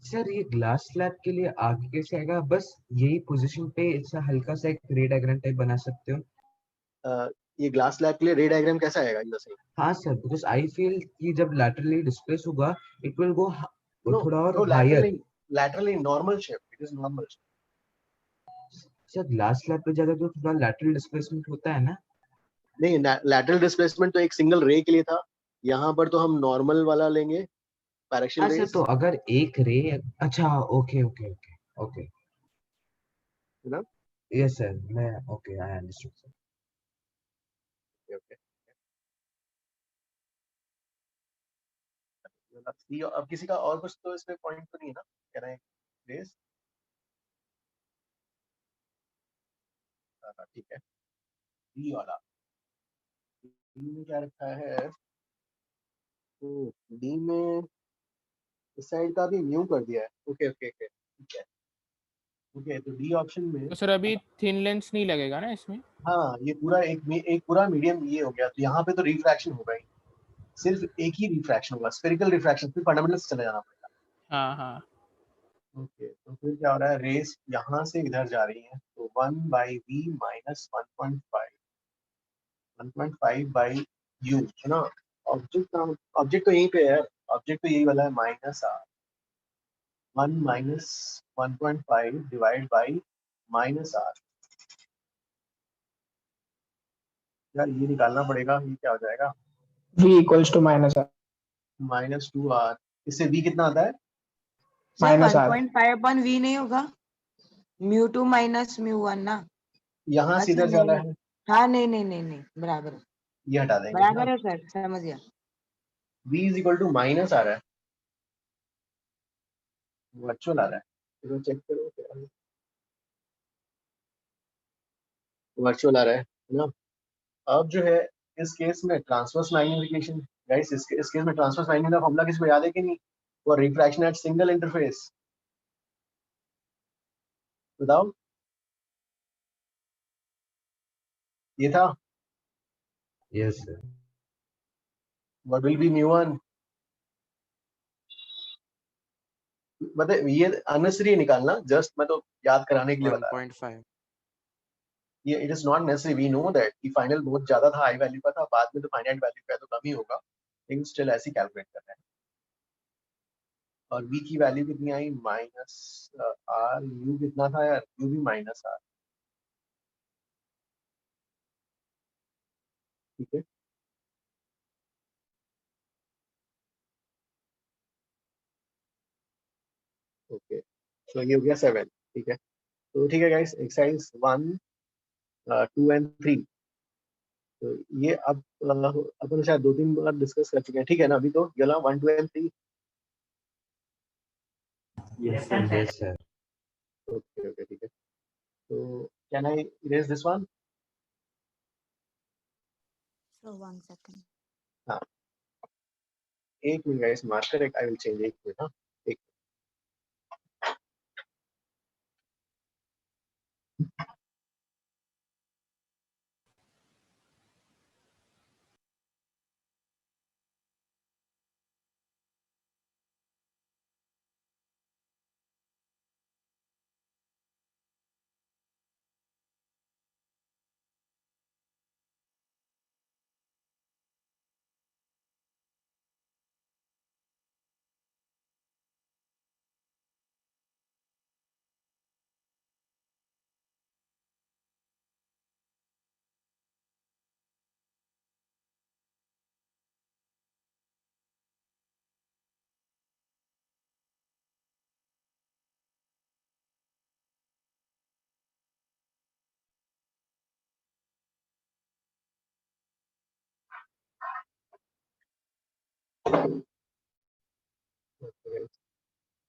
[SPEAKER 8] Sir ये ग्लास स्लैब के लिए आगे कैसे आएगा? बस यही पोजीशन पे ऐसा हल्का सा एक रे डायग्राम टाइप बना सकते हो?
[SPEAKER 1] ये ग्लास स्लैब के लिए रे डायग्राम कैसा आएगा ये सही?
[SPEAKER 8] हाँ सर, बिकॉज आई फील कि जब लैटरली डिस्प्लेस होगा इट विल गो
[SPEAKER 1] नो
[SPEAKER 8] थोड़ा
[SPEAKER 1] नो
[SPEAKER 8] और higher.
[SPEAKER 1] Laterally normal shape, it is normal.
[SPEAKER 8] Sir glass slab पे जाकर तो थोड़ा लैटरल डिस्प्लेसमेंट होता है ना?
[SPEAKER 1] नहीं, लैटरल डिस्प्लेसमेंट तो एक सिंगल रे के लिए था, यहाँ पर तो हम नॉर्मल वाला लेंगे, पैरेक्शियल
[SPEAKER 8] हाँ सर,
[SPEAKER 1] रेस।
[SPEAKER 8] तो अगर एक रे, अच्छा ओके ओके ओके ओके,
[SPEAKER 1] है ना?
[SPEAKER 8] यस सर, मैं okay, I understood sir.
[SPEAKER 1] Okay, C. अब किसी का और कुछ तो इसमें पॉइंट तो नहीं है ना, कह रहे हैं रेस? ठीक है, डी वाला, डी में क्या रखा है? डी में इस साइड का भी न्यू कर दिया है। ओके ओके ओके, ठीक है। ओके, तो डी ऑप्शन में
[SPEAKER 4] तो सर अभी थिन लेंस नहीं लगेगा ना इसमें?
[SPEAKER 1] हाँ, ये पूरा एक पूरा मीडियम ये हो गया, तो यहाँ पे तो रिफ्रैक्शन होगा ही, सिर्फ एक ही रिफ्रैक्शन होगा, स्फेरिकल रिफ्रैक्शन, फिर फंडामेंटल से चले जाना पड़ेगा।
[SPEAKER 4] हाँ हाँ।
[SPEAKER 1] ओके, तो फिर क्या हो रहा है, रेस यहाँ से इधर जा रही है, तो 1/v माइनस 1.5/u है ना। ऑब्जेक्ट तो यहीं पे है, ऑब्जेक्ट तो यही वाला है, -r 1 minus 1.5 divide by -r। यार ये निकालना पड़ेगा, ये क्या हो जाएगा,
[SPEAKER 4] v equals to -r
[SPEAKER 1] -2r। इससे v कितना आता है?
[SPEAKER 9] सर
[SPEAKER 4] -r
[SPEAKER 9] 1.5 v नहीं होगा, μ2 माइनस μ1 ना।
[SPEAKER 1] यहाँ से इधर जाना है,
[SPEAKER 9] हाँ नहीं नहीं नहीं नहीं, बराबर है,
[SPEAKER 1] ये हटा देंगे
[SPEAKER 9] बराबर है सर, समझ गया।
[SPEAKER 1] v is equal to minus आ रहा है, वर्चुअल आ रहा है, तो चेक करो क्या वर्चुअल आ रहा है ना। अब जो है इस केस में ट्रांसवर्स मैग्निफिकेशन, गाइस इस केस में ट्रांसवर्स मैग्निफिकेशन का फॉर्मूला किसको याद है कि नहीं? वो रिफ्रैक्शन एट सिंगल इंटरफेस, बताओ। ये था,
[SPEAKER 8] yes sir.
[SPEAKER 1] What will be μ1? मतलब ये अननेसेसरी निकालना, जस्ट मैं तो याद कराने के लिए बता रहा हूं।
[SPEAKER 18] 1.5
[SPEAKER 1] ये it is not necessary, we know that कि फाइनल बहुत ज्यादा था, हाई वैल्यू का था, बाद में तो फाइनाइट वैल्यू का तो कम ही होगा, लेकिन स्टिल ऐसे कैलकुलेट कर रहे हैं। और v की वैल्यू कितनी आई? -r। u कितना था यार? u भी -r, ठीक है। ओके, तो ये हो गया 7, ठीक है। तो ठीक है गाइस, एक्सरसाइज 1, 2 एंड 3, तो ये अब अपन शायद 2-3 बार डिस्कस कर चुके हैं, ठीक है ना? अभी तो गला 1, 2 and 3।
[SPEAKER 8] Yes sir.
[SPEAKER 1] Okay okay, ठीक है। तो can I erase this one?
[SPEAKER 3] So 1 second.
[SPEAKER 1] हाँ, एक मिनट गाइस, मार्कर एक आई विल चेंज, एक मिनट। हाँ, एक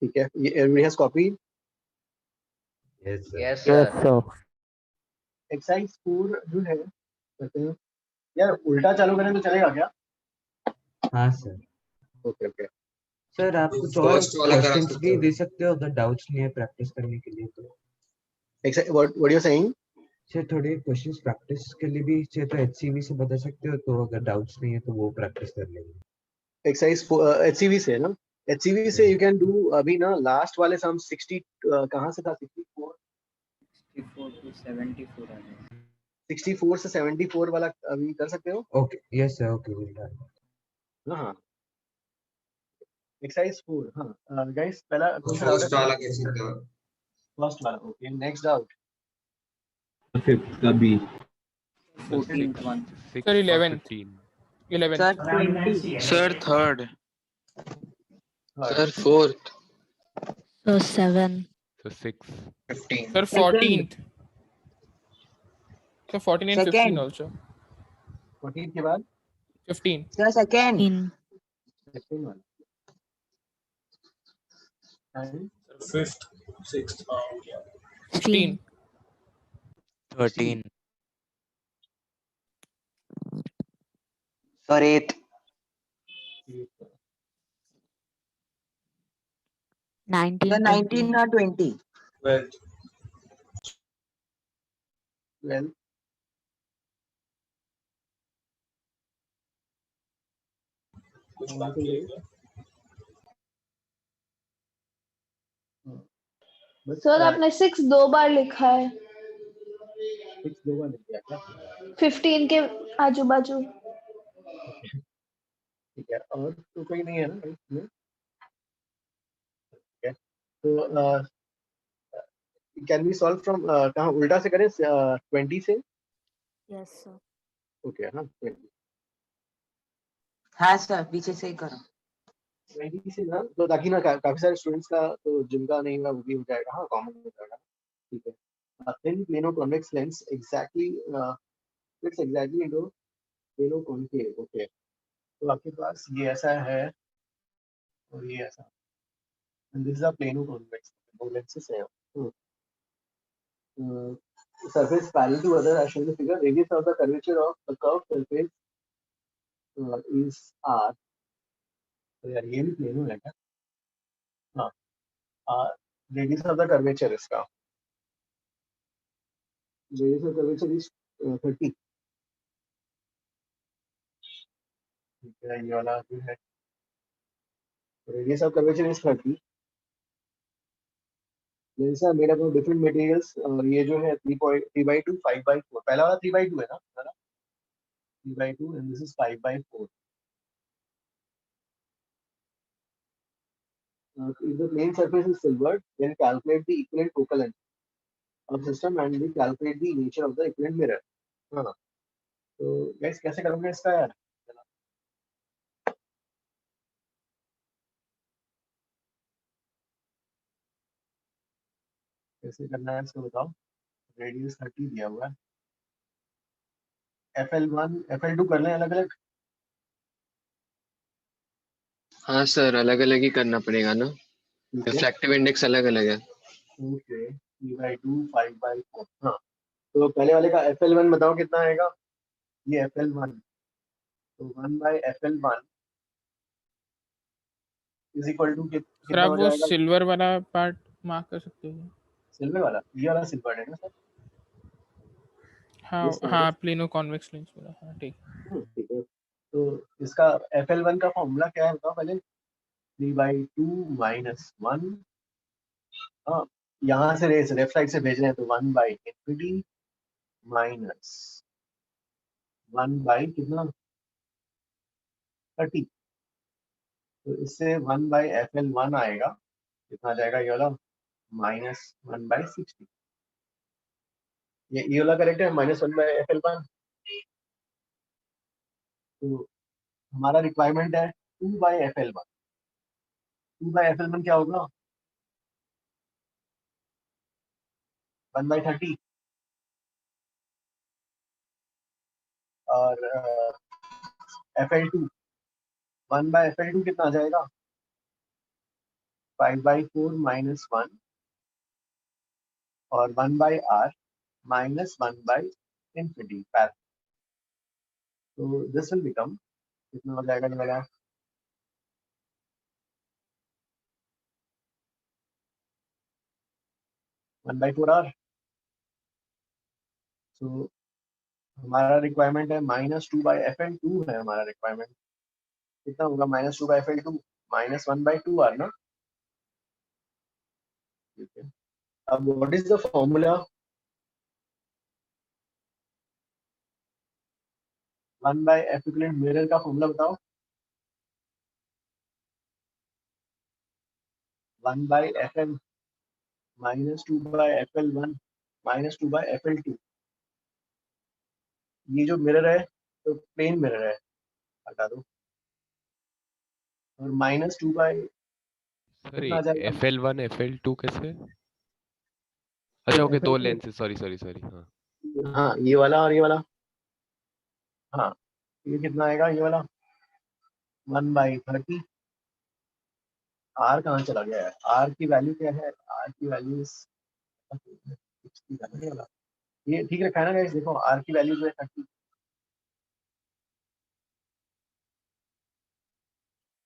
[SPEAKER 1] ठीक है, ये everybody has copied?
[SPEAKER 8] Yes sir.
[SPEAKER 7] Yes sir.
[SPEAKER 1] Exercise 4 जो है, कहते हैं यार उल्टा चालू करें तो चलेगा क्या?
[SPEAKER 8] हाँ सर।
[SPEAKER 1] ओके ओके,
[SPEAKER 8] सर आप कुछ और
[SPEAKER 5] फर्स्ट वाला करा
[SPEAKER 8] क्वेश्चंस
[SPEAKER 5] सकते
[SPEAKER 8] भी
[SPEAKER 5] हो।
[SPEAKER 8] दे सकते हो अगर डाउट्स नहीं है प्रैक्टिस करने के लिए तो।
[SPEAKER 1] What you saying?
[SPEAKER 8] सर थोड़े क्वेश्चंस प्रैक्टिस के लिए भी चाहिए तो HCV से बता सकते हो, तो अगर डाउट्स नहीं है तो वो प्रैक्टिस कर लेंगे।
[SPEAKER 1] एक्सरसाइज HCV से ना, HCV से यू कैन डू अभी ना, लास्ट वाले सम 60 कहाँ से था? 64
[SPEAKER 7] 64 to 74 आ गया।
[SPEAKER 1] 64 से 74 वाला अभी कर सकते हो?
[SPEAKER 8] Okay yes sir okay will done.
[SPEAKER 1] हाँ एक्सरसाइज 4 हाँ गाइस पहला क्वेश्चन
[SPEAKER 5] फर्स्ट वाला कैसे था?
[SPEAKER 1] फर्स्ट वाला ओके नेक्स्ट डाउट
[SPEAKER 13] फिफ्थ का B
[SPEAKER 10] 14th one.
[SPEAKER 4] Sir, 11th. 11th.
[SPEAKER 9] Sir, 20.
[SPEAKER 12] Sir, third.
[SPEAKER 7] Sir, fourth.
[SPEAKER 3] So 7.
[SPEAKER 17] So 6.
[SPEAKER 7] 15.
[SPEAKER 4] Sir, 14th. So 14 and 15
[SPEAKER 9] Second.
[SPEAKER 4] also.
[SPEAKER 1] 14 के बाद
[SPEAKER 4] 15.
[SPEAKER 9] Sir, second.
[SPEAKER 1] सेकंड वाला and
[SPEAKER 11] Fifth, sixth.
[SPEAKER 4] 15.
[SPEAKER 7] 13.
[SPEAKER 9] Sir, 8.
[SPEAKER 3] 19.
[SPEAKER 9] Sir, 19 or 20.
[SPEAKER 11] 12th.
[SPEAKER 1] 12
[SPEAKER 11] कुछ बाकी है क्या?
[SPEAKER 1] बस
[SPEAKER 6] sir आपने 6 2 बार लिखा है
[SPEAKER 1] 6 दो बार लिख दिया क्या
[SPEAKER 6] 15 के आजू बाजू
[SPEAKER 1] ठीक है और तो कोई नहीं है ना इसमें ठीक है तो कैन वी सॉल्व फ्रॉम कहाँ उल्टा से करें 20 से
[SPEAKER 3] Yes, sir.
[SPEAKER 1] ओके हाँ 20
[SPEAKER 9] हाँ सर पीछे से ही करो
[SPEAKER 1] 20 से ना तो ताकि ना काफी सारे स्टूडेंट्स का तो जिनका नहीं हुआ वो भी हो जाएगा हाँ कॉमन हो जाएगा ठीक है thin plano convex lens exactly fits exactly into plano concave okay तो आपके पास ये ऐसा है और ये ऐसा and this is a plano convex दो lenses है surface parallel to other as shown in the figure radius of the curvature of the curved surface is r तो यार ये भी प्लेनो है क्या हाँ radius of the curvature इसका radius of curvature is 30 ठीक है ये वाला जो है radius of curvature is 30 lenses are made up of different materials और ये जो है 3/2 5/4 पहला वाला 3/2 है ना 3/2 and this is 5/4 if the plane surface is silvered then calculate the equivalent focal length of system and we calculate the nature of the equivalent mirror हाँ तो guys कैसे करोगे इसका यार कैसे करना है इसको बताओ रेडियस 30 दिया हुआ है FL1 FL2 कर लें अलग अलग
[SPEAKER 7] हाँ सर अलग अलग ही करना पड़ेगा ना रिफ्रैक्टिव इंडेक्स अलग अलग है
[SPEAKER 1] ओके 3/2 5/4 हाँ तो पहले वाले का FL1 बताओ कितना आएगा ये FL1 तो 1/FL1 is equal to
[SPEAKER 4] sir
[SPEAKER 1] कितना
[SPEAKER 4] आप
[SPEAKER 1] हो
[SPEAKER 4] वो
[SPEAKER 1] जाएगा
[SPEAKER 4] सिल्वर वाला पार्ट मार्क कर सकते हो
[SPEAKER 1] सिल्वर वाला ये वाला सिल्वर है ना सर
[SPEAKER 4] हाँ
[SPEAKER 1] ये सिल्वर
[SPEAKER 4] हाँ प्लेनो कॉन्वेक्स लेंस वाला हाँ ठीक
[SPEAKER 1] ठीक है तो इसका FL1 का फॉर्मूला क्या है बताओ पहले 3/2 - 1 हाँ यहाँ से रेस लेफ्ट साइड से भेज रहे हैं तो 1/infinity माइनस 1 कितना 30 तो इससे 1/FL1 आएगा कितना जाएगा ये वाला -1/60 ये वाला करेक्ट है -1/FL1 तो हमारा रिक्वायरमेंट है 2/FL1 2/FL1 क्या होगा 1/30 और FL2 1/FL2 कितना आ जाएगा 5/4 - 1 और 1/R - 1/infinity path तो दिस विल बिकम कितना हो जाएगा ये वाला 1/4R सो हमारा रिक्वायरमेंट है -2/FL2 है हमारा रिक्वायरमेंट कितना होगा -2/FL2 -1/2R ना ठीक है अब what is the formula 1 by f equivalent mirror का फॉर्मूला बताओ। 1 by fl minus 2 by fl1 minus 2 by fl2। ये जो मिरर है तो प्लेन मिरर है, हटा दो, और माइनस 2 by
[SPEAKER 17] सॉरी
[SPEAKER 1] कितना आ जाएगा?
[SPEAKER 17] FL1 FL2 कैसे? अच्छा ओके, दो लेंसेज, सॉरी सॉरी सॉरी। हाँ
[SPEAKER 1] हाँ ये वाला और ये वाला। हाँ ये कितना आएगा ये वाला? 1 by 30। आर कहाँ चला गया है? आर की वैल्यू क्या है? आर की वैल्यू 60 वाला, ये ठीक रखा है ना गाइस? देखो आर की वैल्यू जो है 30,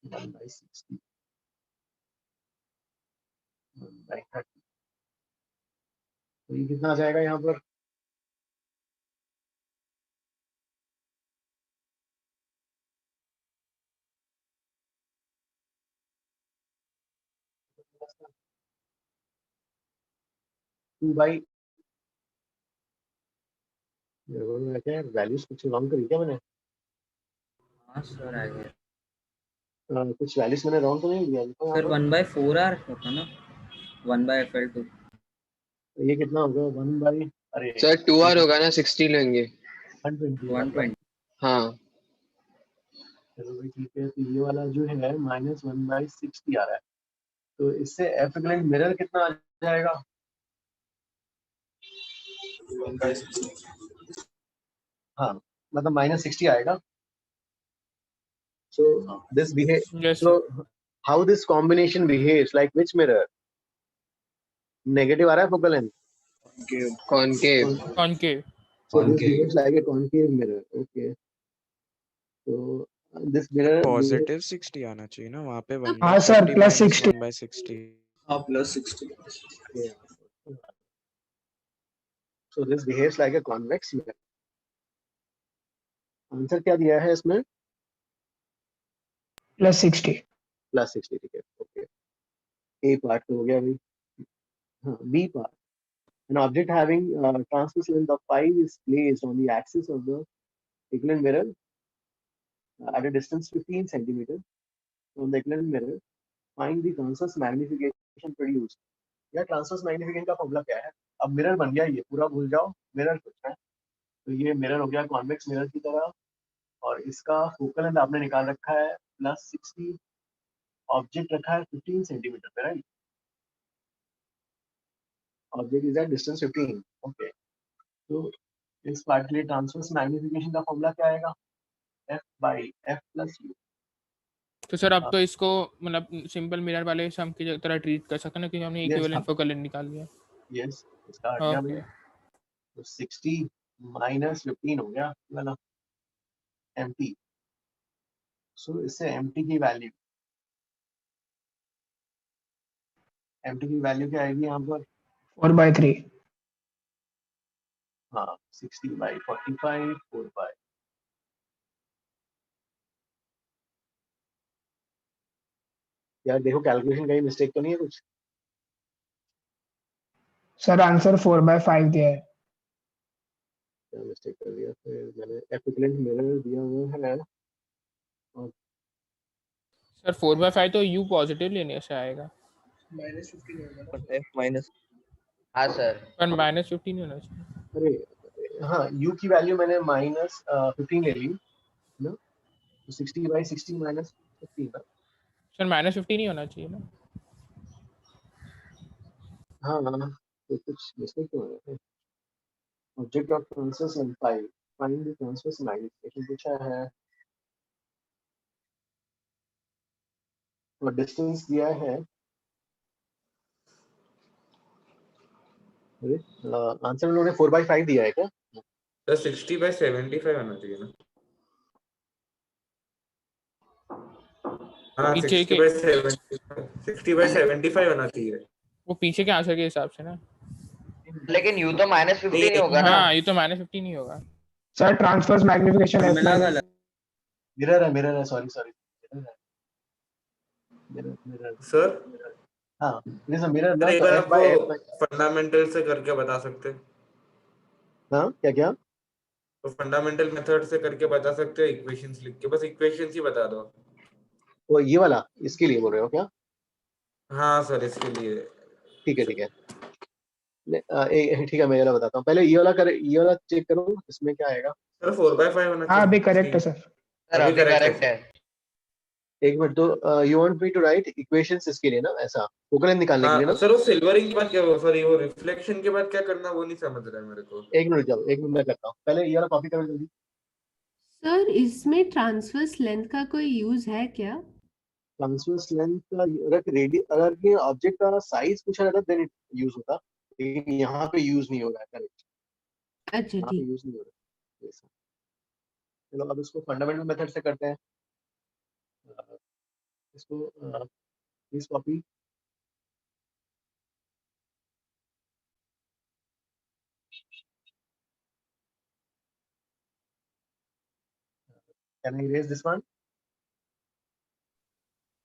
[SPEAKER 1] 1 by 60, 1 by 30, तो ये कितना आ जाएगा यहाँ पर? टू बाई क्या वैल्यूज कुछ रॉन्ग करी क्या मैंने?
[SPEAKER 10] हाँ सर आ गया
[SPEAKER 1] कुछ वैल्यूज मैंने रॉन्ग तो नहीं लिया?
[SPEAKER 10] सर 1/4R होता ना 1/FL2।
[SPEAKER 1] ये कितना होगा? 1 by, अरे
[SPEAKER 7] सर 2R होगा ना, 60 लेंगे।
[SPEAKER 1] 120।
[SPEAKER 7] हाँ
[SPEAKER 1] चलो भाई ठीक है, तो ये वाला जो है माइनस 1 by 60 आ रहा है, तो इससे एफ इक्विवेलेंट मिरर कितना आ जाएगा?
[SPEAKER 5] 1 by 60।
[SPEAKER 1] हाँ मतलब माइनस 60 आएगा। So this behave.
[SPEAKER 4] Yes.
[SPEAKER 1] So how this combination behaves, like which mirror? Negative आ रहा है focal length?
[SPEAKER 7] concave
[SPEAKER 4] Concave.
[SPEAKER 1] So this behaves like a concave mirror. Okay. So this mirror
[SPEAKER 18] positive 60 आना चाहिए ना वहाँ पे 1
[SPEAKER 19] हाँ सर, प्लस 60।
[SPEAKER 18] 1/60।
[SPEAKER 5] हाँ plus 60।
[SPEAKER 1] Yeah. So this behaves like a convex mirror. Answer क्या दिया है इसमें?
[SPEAKER 19] प्लस 60।
[SPEAKER 1] प्लस 60, ठीक है। ओके, ए पार्ट तो हो गया भाई। हाँ, B part. An object having transverse length of 5 is placed on the axis of the equivalent mirror at a distance 15 centimeter from the equivalent mirror. Find the transverse magnification produced. या transverse magnification का formula क्या है? अब mirror बन गया, ये पूरा भूल जाओ, मिरर कुछ है, तो ये मिरर हो गया कॉन्वेक्स मिरर की तरह, और इसका फोकल लेंथ आपने निकाल रखा है प्लस 60, ऑब्जेक्ट रखा है 15 सेंटीमीटर पे, right? Object is at distance 15। Okay, तो इस पार्ट के लिए ट्रांसवर्स मैग्निफिकेशन का फॉर्मूला क्या आएगा? f by f plus u।
[SPEAKER 4] तो सर अब तो इसको मतलब सिंपल मिरर वाले सम की तरह ट्रीट कर सकते हैं ना, क्योंकि हमने इक्विवेलेंट फोकल लेंथ निकाल लिया।
[SPEAKER 1] यस, इसका हट गया भैया, तो 60 माइनस 15 हो गया वाला mt। सो इससे mt की वैल्यू क्या आएगी यहाँ पर?
[SPEAKER 19] 4/3।
[SPEAKER 1] हाँ 60 by 45 4/5। यार देखो कैलकुलेशन कहीं मिस्टेक तो नहीं है कुछ?
[SPEAKER 19] सर आंसर 4/5 दिया है।
[SPEAKER 1] क्या मिस्टेक कर दिया? फिर मैंने एफ इक्विवेलेंट मिरर दिया हुआ है, और
[SPEAKER 4] सर 4/5 तो u पॉजिटिव लेने से आएगा,
[SPEAKER 5] -15 होगा f माइनस।
[SPEAKER 10] हाँ सर,
[SPEAKER 4] पर -15 नहीं होना चाहिए।
[SPEAKER 1] अरे हाँ, u की वैल्यू मैंने माइनस 15 ले ली ना, तो 60 by 60 माइनस 15 ना।
[SPEAKER 4] सर -15 नहीं होना चाहिए ना।
[SPEAKER 1] हाँ तो कुछ मिस्टेक क्यों हो रहा है? Object of transverse and 5 find the transverse magnification पूछा है, और डिस्टेंस दिया है। अरे आंसर उन्होंने 4/5 दिया है क्या?
[SPEAKER 5] तो 60 by 75 आना चाहिए ना। हाँ 60 by 75 आना चाहिए।
[SPEAKER 4] वो पीछे के आंसर के हिसाब से ना,
[SPEAKER 10] लेकिन यू तो -15 ही होगा ना।
[SPEAKER 4] हाँ ये तो -15 ही होगा।
[SPEAKER 19] सर ट्रांसवर्स मैग्निफिकेशन है
[SPEAKER 1] मिरर है, सॉरी मिरर
[SPEAKER 5] सर।
[SPEAKER 1] हाँ इट इज अ मिरर ना,
[SPEAKER 5] एक
[SPEAKER 1] तो
[SPEAKER 5] बार
[SPEAKER 1] f by f।
[SPEAKER 5] आपको फंडामेंटल से करके बता सकते हैं?
[SPEAKER 1] हाँ क्या?
[SPEAKER 5] तो तो फंडामेंटल मेथड से करके बता सकते हो, इक्वेशंस लिख के, बस इक्वेशंस ही बता दो।
[SPEAKER 1] वो ये वाला इसके लिए बोल रहे हो क्या?
[SPEAKER 5] हाँ सर, इसके लिए।
[SPEAKER 1] ठीक है ठीक है ठीक है, मैं ये वाला बताता हूँ पहले। ये वाला चेक करो, इसमें क्या आएगा।
[SPEAKER 5] सर 4/5 होना
[SPEAKER 19] हाँ अभी
[SPEAKER 5] चाहिए।
[SPEAKER 19] करेक्ट है सर।
[SPEAKER 10] सर
[SPEAKER 5] अभी
[SPEAKER 10] अभी
[SPEAKER 5] correct
[SPEAKER 10] करेक्ट है।
[SPEAKER 1] एक मिनट, तो you want me to write equations इसके लिए ना, ऐसा फोकल लेंथ निकालने के लिए
[SPEAKER 5] हाँ
[SPEAKER 1] ना?
[SPEAKER 5] सर, वो सिल्वरिंग के बाद क्या, सॉरी वो रिफ्लेक्शन के बाद क्या करना, वो नहीं समझ रहा है मेरे को।
[SPEAKER 1] एक मिनट जाओ, एक मिनट मैं करता हूँ, पहले ये वाला कॉपी करो जल्दी।
[SPEAKER 20] सर इसमें ट्रांसवर्स लेंथ का कोई यूज है क्या?
[SPEAKER 1] ट्रांसवर्स लेंथ का अगर ये ऑब्जेक्ट का साइज पूछा जाता देन इट यूज होता, लेकिन यहाँ पे यूज नहीं हो रहा है। करेक्ट,
[SPEAKER 20] अच्छा
[SPEAKER 1] यहाँ पे
[SPEAKER 20] ठीक।
[SPEAKER 1] यूज नहीं हो रहा है। चलो अब इसको फंडामेंटल मेथड से करते हैं। इसको please copy. Can I erase this one?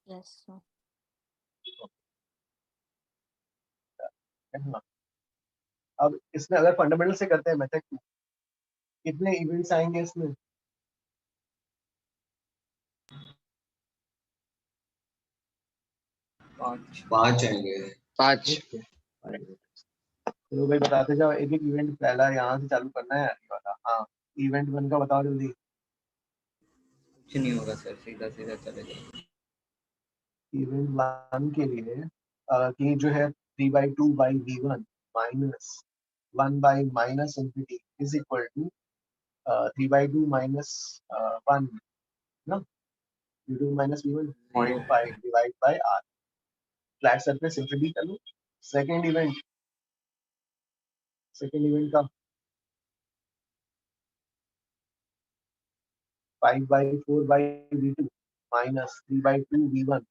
[SPEAKER 3] Yes, sir.
[SPEAKER 1] अब इसमें अगर फंडामेंटल से करते हैं मेथड, कितने इवेंट्स आएंगे इसमें?
[SPEAKER 14] पांच आएंगे।
[SPEAKER 7] 5।
[SPEAKER 1] चलो भाई बताते जाओ, एक एक इवेंट पहला यहाँ से चालू करना है ये वाला। हाँ, इवेंट 1 का बताओ जल्दी।
[SPEAKER 10] कुछ नहीं होगा सर, सीधा सीधा चलेगा।
[SPEAKER 1] इवेंट 1 के लिए कि जो है 3/2/v1 minus 1/-infinity is equal to 3/2 minus 1 ना, v2 minus v1 0.5 divide by r। Flat surface infinity कर लो। सेकंड इवेंट का 5/4/v2 माइनस 3/2v1,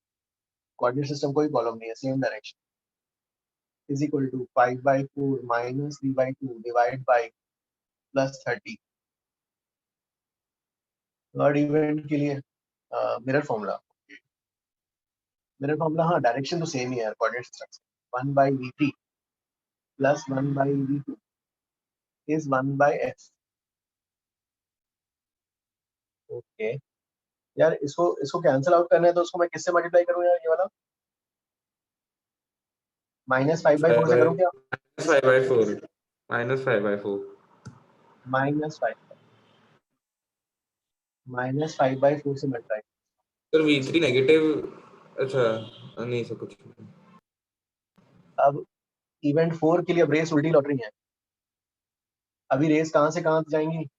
[SPEAKER 1] कोऑर्डिनेट सिस्टम कोई कॉलम नहीं है, same direction, is equal to 5/4 minus 3/2 divide by plus 30। Third event के लिए मिरर फॉर्मूला हाँ, डायरेक्शन तो सेम ही है, कोऑर्डिनेट सिस्टम से 1/v3 plus 1/v2 is 1/f। Okay यार, इसको कैंसिल आउट करना है तो उसको मैं किससे मल्टीप्लाई करूँ यार? ये वाला -5/4 से करूँ क्या?
[SPEAKER 5] -5/4 -5/4
[SPEAKER 1] -5/4 से मल्टीप्लाई।
[SPEAKER 5] सर v3 नेगेटिव, अच्छा नहीं सर कुछ नहीं।
[SPEAKER 1] अब इवेंट 4 के लिए अब रेस उल्टी लौट रही है। अभी रेस कहाँ से कहाँ जाएंगी?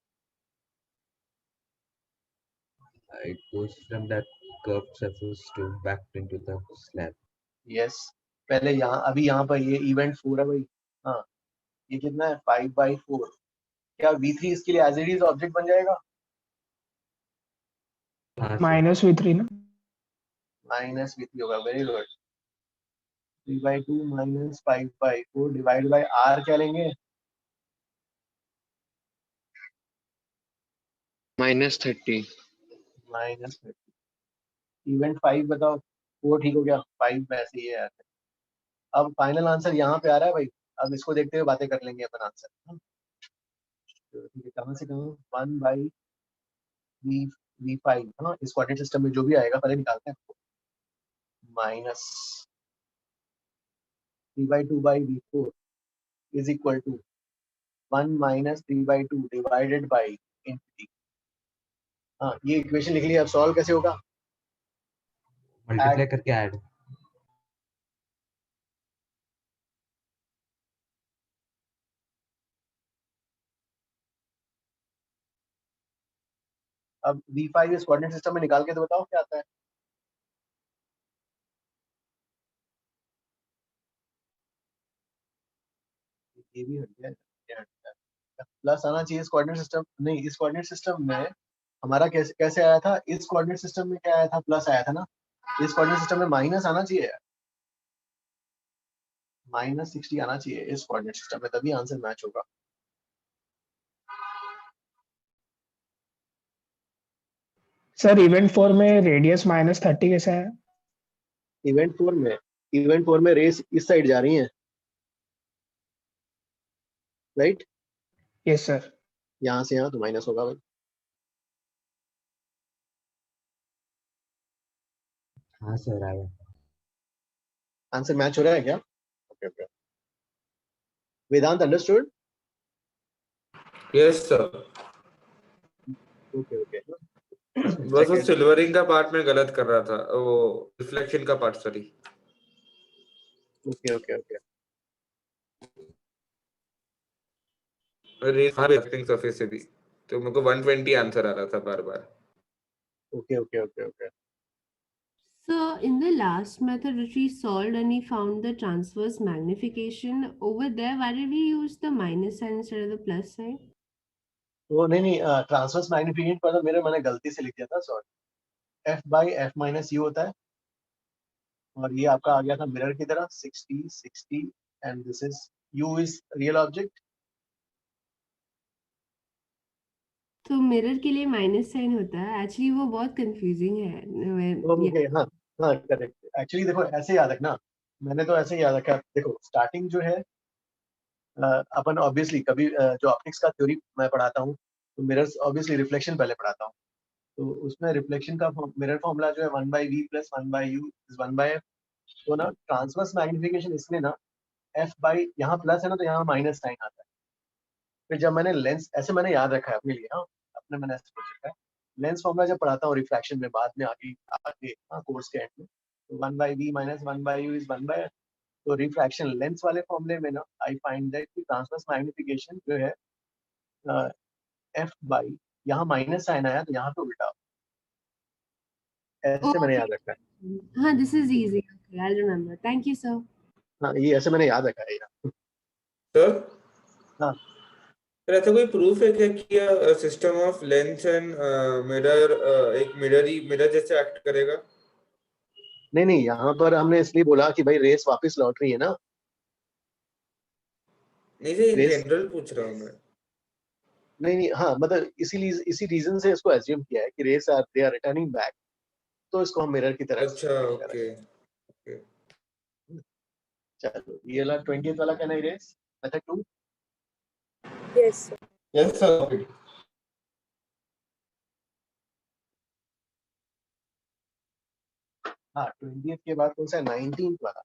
[SPEAKER 8] It goes from that curved surface to back into the slab.
[SPEAKER 1] Yes, पहले अभी यहाँ पर ये इवेंट 4 है भाई। हाँ, ये कितना है 5/4। क्या v3 इसके लिए एज इट इज ऑब्जेक्ट बन जाएगा?
[SPEAKER 19] -v3 ना?
[SPEAKER 1] -v3 होगा। Very good. 3/2 minus 5/4 divide by r क्या लेंगे?
[SPEAKER 7] -30।
[SPEAKER 1] इवेंट 5 बताओ। 4 ठीक हो गया, 5 वैसे ही है। अब फाइनल आंसर यहाँ पे आ रहा है भाई। अब इसको देखते हुए बातें कर लेंगे अपन आंसर। कहाँ से कहाँ 1/v5। हाँ, इस कोऑर्डिनेट सिस्टम में जो भी आएगा पहले निकालते हैं। Minus 3/2/v4 is equal to 1 minus 3/2 divided by infinity. हाँ, ये इक्वेशन लिख लिया। अब सॉल्व कैसे होगा?
[SPEAKER 8] मल्टीप्लाई करके ऐड।
[SPEAKER 1] अब v5 इस कोऑर्डिनेट सिस्टम में निकाल के तो बताओ क्या आता है। ये भी हट गया, प्लस आना चाहिए इस कोऑर्डिनेट सिस्टम। नहीं, इस कोऑर्डिनेट सिस्टम में हमारा कैसे कैसे आया था? इस कोऑर्डिनेट सिस्टम में क्या आया था? प्लस आया था ना। इस कोऑर्डिनेट सिस्टम में माइनस आना चाहिए, -60 आना चाहिए इस कोऑर्डिनेट सिस्टम में, तभी आंसर मैच होगा।
[SPEAKER 19] सर इवेंट 4 में रेडियस -30 कैसे है?
[SPEAKER 1] इवेंट 4 में रेस इस साइड जा रही है, राइट?
[SPEAKER 19] Yes sir.
[SPEAKER 1] यहाँ से यहाँ तो माइनस होगा भाई।
[SPEAKER 8] हाँ सर आया।
[SPEAKER 1] आंसर मैच हो रहा है क्या? Okay okay. Vedant understood?
[SPEAKER 5] Yes sir.
[SPEAKER 1] Okay okay.
[SPEAKER 5] बस वो सिल्वरिंग का पार्ट में गलत कर रहा था, वो रिफ्लेक्शन का part, sorry.
[SPEAKER 1] Okay okay okay.
[SPEAKER 5] Reflecting surface से भी तो मेरे को 120 आंसर आ रहा था बार बार।
[SPEAKER 1] Okay okay okay okay.
[SPEAKER 20] So in the last method which we solved and we found the transverse magnification over there, why did we use the minus sign instead of the plus sign?
[SPEAKER 1] वो नहीं transverse magnification पर मैंने गलती से लिख दिया था, sorry. f by f minus u होता है और ये आपका आ गया था मिरर की तरह 60 60 and this is u is real object.
[SPEAKER 20] तो मिरर के लिए माइनस साइन होता है, एक्चुअली वो बहुत कंफ्यूजिंग है।
[SPEAKER 1] ओके हाँ हाँ करेक्ट। एक्चुअली देखो ऐसे याद रखना, मैंने तो ऐसे याद रखा। देखो स्टार्टिंग जो है अपन ऑब्वियसली कभी जो ऑप्टिक्स का थ्योरी मैं पढ़ाता हूँ तो मिरर्स ऑब्वियसली रिफ्लेक्शन पहले पढ़ाता हूँ, तो उसमें रिफ्लेक्शन का मिरर फॉर्मूला जो है 1/v + 1/u इज 1/f। तो ना ट्रांसवर्स मैग्निफिकेशन इसमें ना f बाई यहाँ प्लस है ना तो यहाँ माइनस साइन आता है। फिर जब मैंने लेंस ऐसे मैंने याद रखा है अपने लिए, हाँ अपने मैंने ऐसे सोच रखा है। लेंस फॉर्मूला जब पढ़ाता हूँ रिफ्रैक्शन में बाद में आगे आगे कोर्स के एंड में, तो 1/v - 1/u इज 1/f। तो रिफ्रैक्शन लेंस वाले फॉर्मूले में ना आई फाइंड दैट कि ट्रांसवर्स मैग्निफिकेशन जो है f बाई यहाँ माइनस साइन आया तो यहाँ पे उल्टा, ऐसे मैंने याद रखा है।
[SPEAKER 20] हाँ, this is easy, okay I remember, thank you sir.
[SPEAKER 1] हाँ ये ऐसे मैंने याद रखा है यार।
[SPEAKER 5] सर
[SPEAKER 1] हाँ
[SPEAKER 5] सर ऐसा कोई प्रूफ है क्या कि system of lens and mirror एक मिरर जैसे एक्ट करेगा?
[SPEAKER 1] नहीं यहाँ पर हमने इसलिए बोला कि भाई रेस वापस लौट रही है ना।
[SPEAKER 5] नहीं सर इन जनरल पूछ रहा हूँ मैं।
[SPEAKER 1] नहीं हाँ मतलब इसी रीजन से इसको एज्यूम किया है कि rays are they are returning back, तो इसको हम मिरर की तरह।
[SPEAKER 5] अच्छा ओके ओके।
[SPEAKER 1] चलो ये वाला 20th वाला क्या नहीं rays method 2?
[SPEAKER 5] Yes sir. Yes sir.
[SPEAKER 1] हाँ 20th के बाद कौन सा 19th वाला?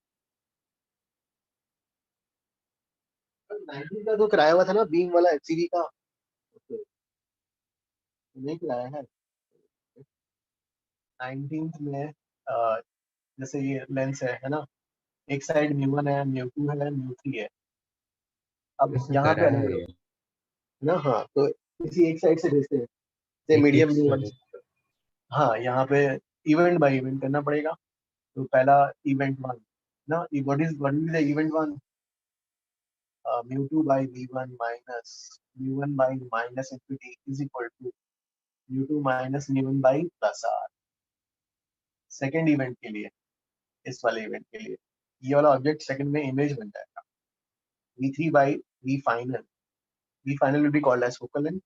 [SPEAKER 1] 19th का तो कराया हुआ था ना बीम वाला HCV का, नहीं कराया है। 19th में जैसे ये लेंस है ना, एक साइड μ1 है, μ2 है, μ3 है। अब यहाँ पे अलग अलग ना, हाँ तो किसी एक साइड से भेजते हैं से मीडियम μ1। हाँ यहाँ पे इवेंट बाय इवेंट करना पड़ेगा। तो पहला इवेंट 1 ना, what is the event 1? μ2 by v1 minus μ1 by minus infinity is equal to μ2 minus μ1 by plus r। Second event के लिए, इस वाले इवेंट के लिए ये वाला ऑब्जेक्ट सेकंड में इमेज बन जाएगा v3 by v final will be called as focal length,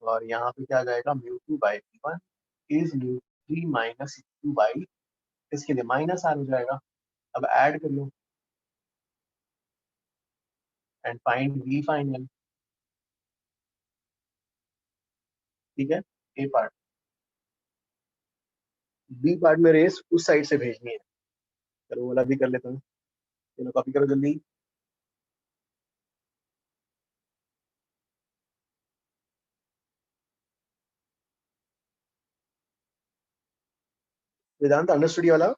[SPEAKER 1] और यहाँ पे क्या आ जाएगा μ2 by v1 is μ3 minus μ2 by, इसके लिए माइनस r हो जाएगा। अब ऐड कर लो एंड फाइंड v final। ठीक है, ए पार्ट। बी पार्ट में रेस उस साइड से भेजनी है। चलो वो वाला भी कर लेता हूँ, चलो कॉपी करो जल्दी। वेदांत अंडरस्टूड वाला?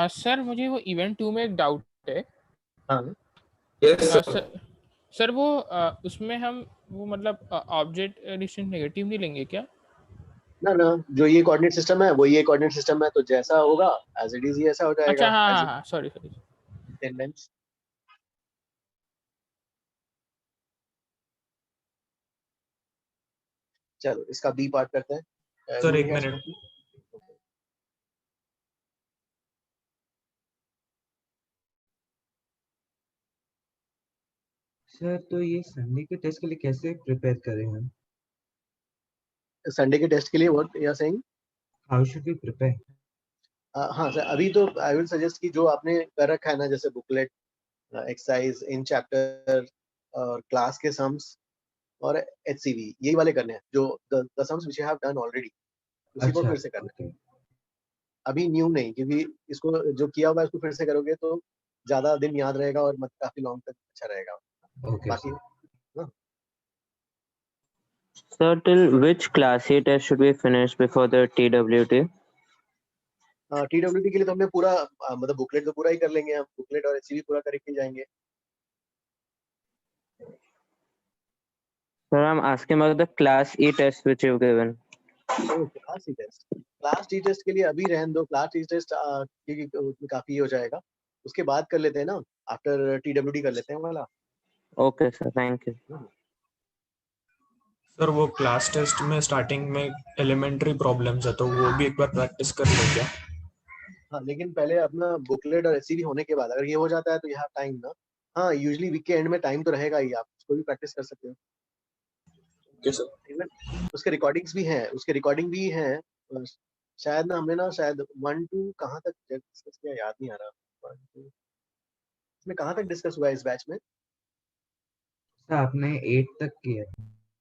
[SPEAKER 4] सर मुझे वो इवेंट 2 में एक डाउट है।
[SPEAKER 1] हाँ
[SPEAKER 5] यस
[SPEAKER 4] सर वो उसमें हम वो मतलब ऑब्जेक्ट डिस्टेंस नेगेटिव नहीं लेंगे क्या?
[SPEAKER 1] ना जो ये कोऑर्डिनेट सिस्टम है वो ये कोऑर्डिनेट सिस्टम है, तो जैसा होगा एज इट इज ही ऐसा हो जाएगा।
[SPEAKER 4] अच्छा हाँ सॉरी
[SPEAKER 1] टेंडेंस। चलो इसका बी पार्ट करते हैं।
[SPEAKER 11] सर एक मिनट।
[SPEAKER 8] सर तो ये संडे के टेस्ट के लिए कैसे प्रिपेयर करें हम?
[SPEAKER 1] संडे के टेस्ट के लिए what you are saying?
[SPEAKER 8] How should we prepare?
[SPEAKER 1] हाँ सर अभी तो आई विल सजेस्ट कि जो आपने कर रखा है ना, जैसे बुकलेट एक्सरसाइज इन चैप्टर और क्लास के सम्स और HCV यही वाले करने हैं जो the sums which you have done already, उसी को
[SPEAKER 8] अच्छा
[SPEAKER 1] फिर से करना है।
[SPEAKER 8] ओके
[SPEAKER 1] अभी न्यू नहीं, क्योंकि इसको जो किया हुआ है उसको फिर से करोगे तो ज्यादा दिन याद रहेगा और मतलब काफी लॉन्ग तक अच्छा रहेगा।
[SPEAKER 8] ओके
[SPEAKER 1] बाकी
[SPEAKER 21] Sir, till which class A test should we finish before the TWT?
[SPEAKER 1] TWT के लिए तो हमने पूरा मतलब बुकलेट तो पूरा ही कर लेंगे हम, बुकलेट और HCV पूरा करके जाएंगे।
[SPEAKER 21] Sir, I'm asking about the class E test which you've given.
[SPEAKER 1] Class T test के लिए अभी रहने दो, क्लास टी टेस्ट क्योंकि उसमें काफी हो जाएगा, उसके बाद कर लेते हैं ना, आफ्टर TWT कर लेते हैं वाला।
[SPEAKER 21] Okay, sir. Thank you.
[SPEAKER 11] Sir वो क्लास टेस्ट में स्टार्टिंग में एलिमेंट्री प्रॉब्लम्स है तो वो भी एक बार प्रैक्टिस कर लो क्या?
[SPEAKER 1] हाँ, लेकिन पहले अपना बुकलेट और HCV होने के बाद अगर ये हो जाता है तो यू हैव टाइम ना। हाँ, यूजुअली वीक के एंड में टाइम तो रहेगा ही, आप उसको भी प्रैक्टिस कर सकते हो।
[SPEAKER 11] Okay sir.
[SPEAKER 1] उसके रिकॉर्डिंग्स भी हैं, उसके रिकॉर्डिंग भी हैं। शायद ना हमने ना शायद 1 2 कहाँ तक डिस्कस किया याद नहीं आ रहा। 1 2 इसमें कहाँ तक डिस्कस हुआ है इस बैच में?
[SPEAKER 8] सर आपने 8 तक किया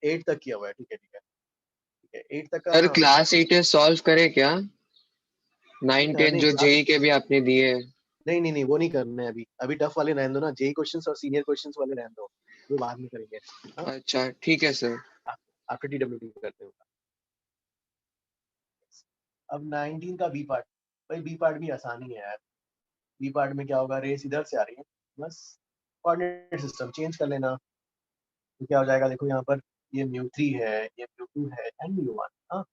[SPEAKER 1] 8 तक किया हुआ है, ठीक है ठीक है ठीक है 8 तक का।
[SPEAKER 7] सर
[SPEAKER 1] हाँ
[SPEAKER 7] क्लास 8 सॉल्व करे क्या? 9 10
[SPEAKER 1] नहीं
[SPEAKER 7] जो
[SPEAKER 1] क्लास
[SPEAKER 7] जेई के भी आपने दिए।
[SPEAKER 1] नहीं वो नहीं करना है अभी, अभी टफ वाले रहने दो ना, जेई क्वेश्चंस और सीनियर क्वेश्चंस वाले रहने दो, वो बाद में करेंगे। हाँ
[SPEAKER 7] अच्छा ठीक है सर।
[SPEAKER 1] आफ्टर TWT करते हो। अब 19 का बी पार्ट, भाई बी पार्ट भी आसानी है यार। बी पार्ट में क्या होगा, रेस इधर से आ रही है, बस कोऑर्डिनेट सिस्टम चेंज कर लेना तो क्या हो जाएगा। देखो यहाँ पर ये μ3 है, ये μ2 है एंड μ1। हाँ,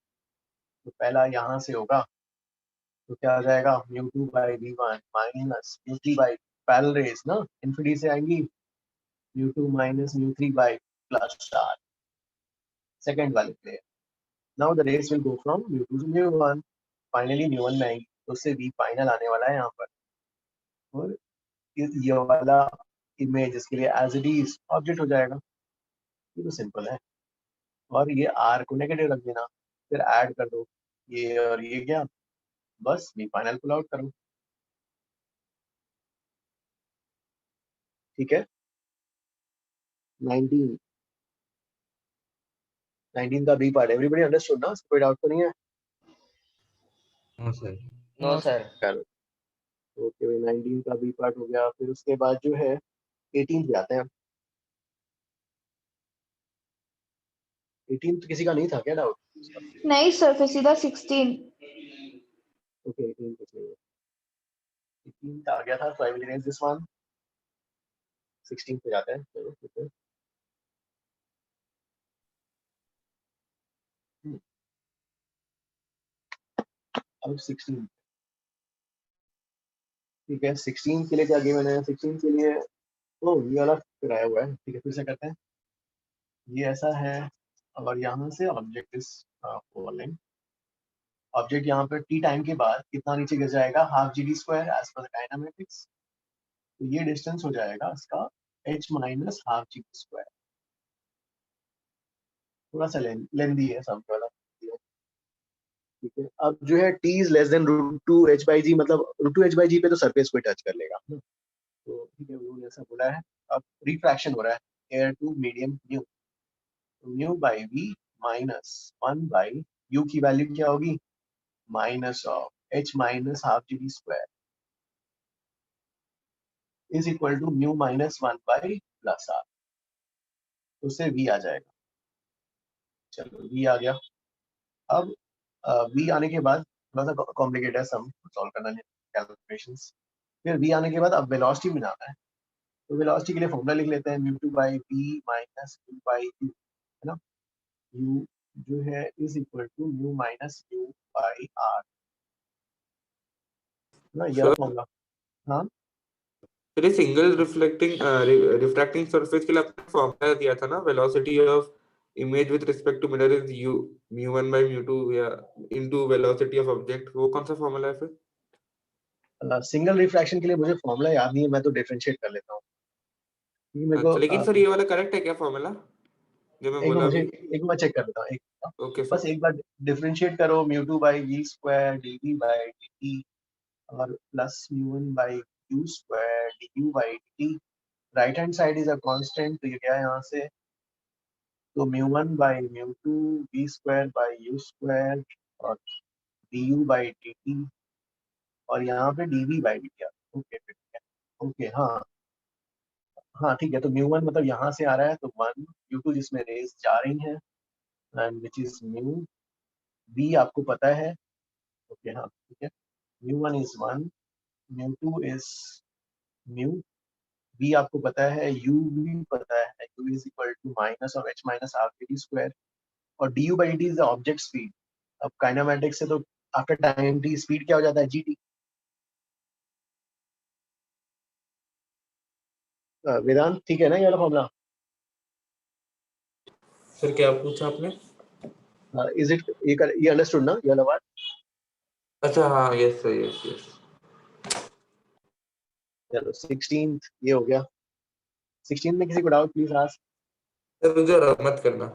[SPEAKER 1] तो पहला यहाँ से होगा तो क्या हो जाएगा, μ2 by v1 minus μ3 by parallel rays ना, इन्फिनिटी से आएंगी μ2 minus μ3 by plus star, second वाले player. Now the rays will go from μ2 to μ1, finally μ1 में आएंगी तो उससे v फाइनल आने वाला है यहाँ पर। और ये वाला इमेज इसके लिए एज इट इज ऑब्जेक्ट हो जाएगा, ये तो सिंपल है। और ये r को नेगेटिव रख देना, फिर ऐड कर दो ये और ये, क्या बस v फाइनल पुल आउट करो, ठीक है। 19 का बी पार्ट एवरीबॉडी अंडरस्टूड ना, कोई डाउट तो नहीं है?
[SPEAKER 8] No sir
[SPEAKER 21] No, sir.
[SPEAKER 1] Okay, 19 का बी पार्ट हो गया। फिर उसके बाद जो है 18 पे आते हैं। 18 किसी का नहीं था क्या डाउट?
[SPEAKER 6] नहीं सर, फिर सीधा 16।
[SPEAKER 1] ओके 18 कुछ नहीं है, 18 का आ गया था, so I will erase this one. 16 पे जाते हैं, चलो ठीक है। अब 16 ठीक है। 16 के लिए क्या गिवन है? 16 के लिए ये वाला फिर आया हुआ है, ठीक है फिर से करते हैं। ये ऐसा है और यहाँ से ऑब्जेक्ट इज फॉलोइंग, ऑब्जेक्ट यहाँ पर t टाइम के बाद कितना नीचे गिर जाएगा, half GD square as per dynamics. तो ये डिस्टेंस हो जाएगा इसका h minus half GD square. थोड़ा सा लेंदी है सब वाला, ठीक है। अब जो है t is less than √2h/g, मतलब √2h/g पे तो सरफेस को टच कर लेगा, तो ठीक है वो ऐसा बोला है। अब रिफ्रैक्शन हो रहा है air to medium mu, mu by v minus 1 by u की वैल्यू क्या होगी, minus of h minus half GD square is equal to mu minus 1 by plus r, तो उससे v आ जाएगा। चलो v आ गया। अब v आने के बाद थोड़ा सा कॉम्प्लिकेटेड है सम सॉल्व करना है, कैलकुलेशंस। फिर v आने के बाद अब वेलोसिटी में जाना है, तो वेलोसिटी के लिए फॉर्मूला लिख लेते हैं, μ2 by v minus u by u, है ना। u जो है is equal to mu minus u by r, ना यह फॉर्मूला। हाँ
[SPEAKER 5] फिर ये सिंगल रिफ्रैक्टिंग सरफेस के लिए आपने फॉर्मूला दिया था ना, velocity of image with respect to mirror is u μ1 by μ2 या इनटू वेलोसिटी ऑफ ऑब्जेक्ट, वो कौन सा फॉर्मूला है फिर?
[SPEAKER 1] सिंगल रिफ्रैक्शन के लिए मुझे फॉर्मूला याद नहीं है, मैं तो डिफरेंशिएट कर लेता हूँ मेरे को।
[SPEAKER 5] अच्छा, लेकिन सर ये वाला करेक्ट है क्या फॉर्मूला जो मैं बोला अभी?
[SPEAKER 1] एक बार चेक कर लेता हूँ,
[SPEAKER 5] ओके
[SPEAKER 1] बस एक बार डिफरेंशिएट करो, μ2 by v square dv by dt और plus μ1 by u square du by dt, right hand side is a constant, तो ये क्या है यहाँ से, तो mu1 by mu2 v square by u square और du by dt और यहाँ पे dv by dt। Okay okay हाँ हाँ ठीक है, तो mu1 मतलब यहाँ से आ रहा है, तो 1 u2 जिसमें रेज जा रही है and which is mu, v आपको पता है। ओके हाँ ठीक है, mu1 is 1, mu2 is mu, v आपको पता है, u भी पता है, u is equal to minus of h minus half dt square और du by dt is the object speed. अब काइनेमेटिक्स से तो आफ्टर टाइम t स्पीड क्या हो जाता है, gt। वेदांत ठीक है ना ये वाला फॉर्मूला?
[SPEAKER 5] सर क्या पूछा आपने?
[SPEAKER 1] इज इट ये अंडरस्टूड ना ये वाला बात?
[SPEAKER 5] अच्छा हाँ, यस सर, यस यस।
[SPEAKER 1] चलो 16th ये हो गया। 16th में किसी को डाउट प्लीज आस्क।
[SPEAKER 5] सर मुझे मत करना।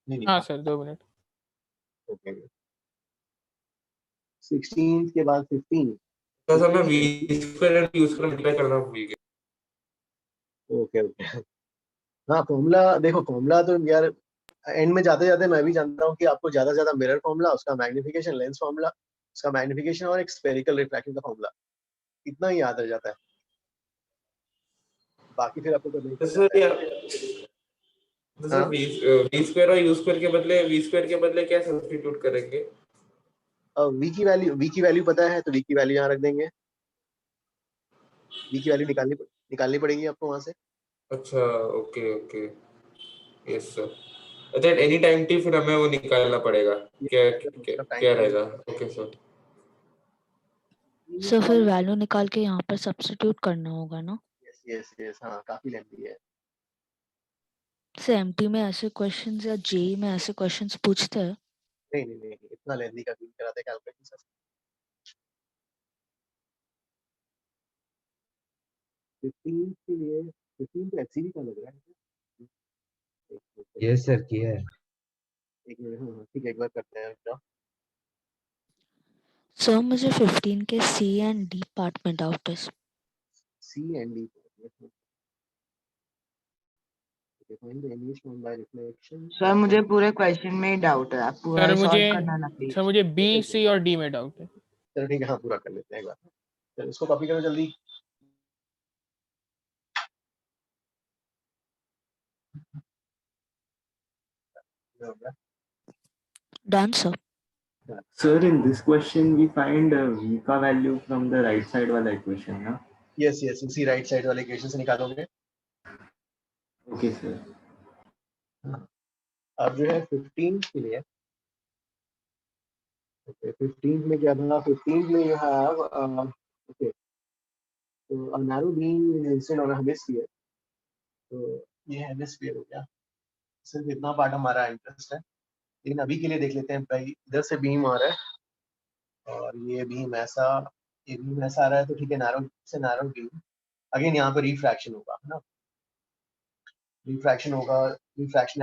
[SPEAKER 1] नहीं
[SPEAKER 4] हाँ सर 2 मिनट।
[SPEAKER 1] ओके 16th के बाद 15।
[SPEAKER 5] तो सर मैं v स्क्वायर यूज कर मल्टीप्लाई करना भूल गया।
[SPEAKER 1] ओके ओके हाँ फॉर्मूला देखो, फॉर्मूला तो यार एंड में जाते जाते मैं भी जानता हूँ कि आपको ज्यादा से ज्यादा मिरर फॉर्मूला, उसका मैग्निफिकेशन लेंस फॉर्मूला, उसका मैग्निफिकेशन और एक स्फेरिकल रिफ्रैक्शन का फॉर्मूला, इतना ही याद रह जाता है। बाकी फिर आपको
[SPEAKER 5] तो सर v स्क्वायर और u स्क्वायर के बदले v स्क्वायर के बदले क्या सब्स्टिट्यूट करेंगे?
[SPEAKER 1] v की वैल्यू पता है तो v की वैल्यू यहाँ रख देंगे। v की वैल्यू निकालनी पड़ेगी आपको वहां से।
[SPEAKER 5] अच्छा ओके ओके यस सर। अच्छा एनी टाइम t फिर हमें वो निकालना पड़ेगा, क्या रहेगा? Okay sir.
[SPEAKER 3] सर फिर वैल्यू निकाल के यहाँ पर सब्स्टिट्यूट करना होगा ना?
[SPEAKER 1] यस हाँ काफी लेंथी है।
[SPEAKER 3] सर एमटी में ऐसे क्वेश्चंस या जेई में ऐसे क्वेश्चंस पूछते हैं?
[SPEAKER 1] नहीं इतना लेंथी का क्यों कराते कैलकुलेशन सर। 15 के लिए 15 तो एचसीवी का लग रहा है।
[SPEAKER 8] यस सर किया है।
[SPEAKER 1] एक मिनट हाँ ठीक है, एक बार करते हैं क्या।
[SPEAKER 3] सर मुझे 15 के सी एंड डी पार्ट में डाउट है।
[SPEAKER 1] C and D find the image formed by reflection।
[SPEAKER 9] Sir मुझे पूरे क्वेश्चन में ही डाउट है, आप पूरा सॉल्व करना ना प्लीज।
[SPEAKER 4] सर मुझे बी सी और डी में डाउट है।
[SPEAKER 1] चलो ठीक है हाँ पूरा कर लेते हैं एक बार। चलो इसको कॉपी करो जल्दी।
[SPEAKER 3] Done sir।
[SPEAKER 16] Sir, in this question we find v का value from the right side वाला equation ना?
[SPEAKER 1] यस इसी राइट साइड वाले इक्वेशन से निकालोगे।
[SPEAKER 16] Okay sir.
[SPEAKER 1] अब जो है 15 के लिए, ओके 15 में क्या था, 15 में यू हैव ओके तो a narrow beam is incident on a hemisphere, तो ये हेमिस्फीयर हो गया। सिर्फ इतना पार्ट हमारा इंटरेस्ट है, लेकिन अभी के लिए देख लेते हैं भाई इधर से बीम आ रहा है और ये बीम ऐसा आ रहा है, तो ठीक है नैरो से नैरो बीम। अगेन यहाँ पर रिफ्रैक्शन होगा है ना, refraction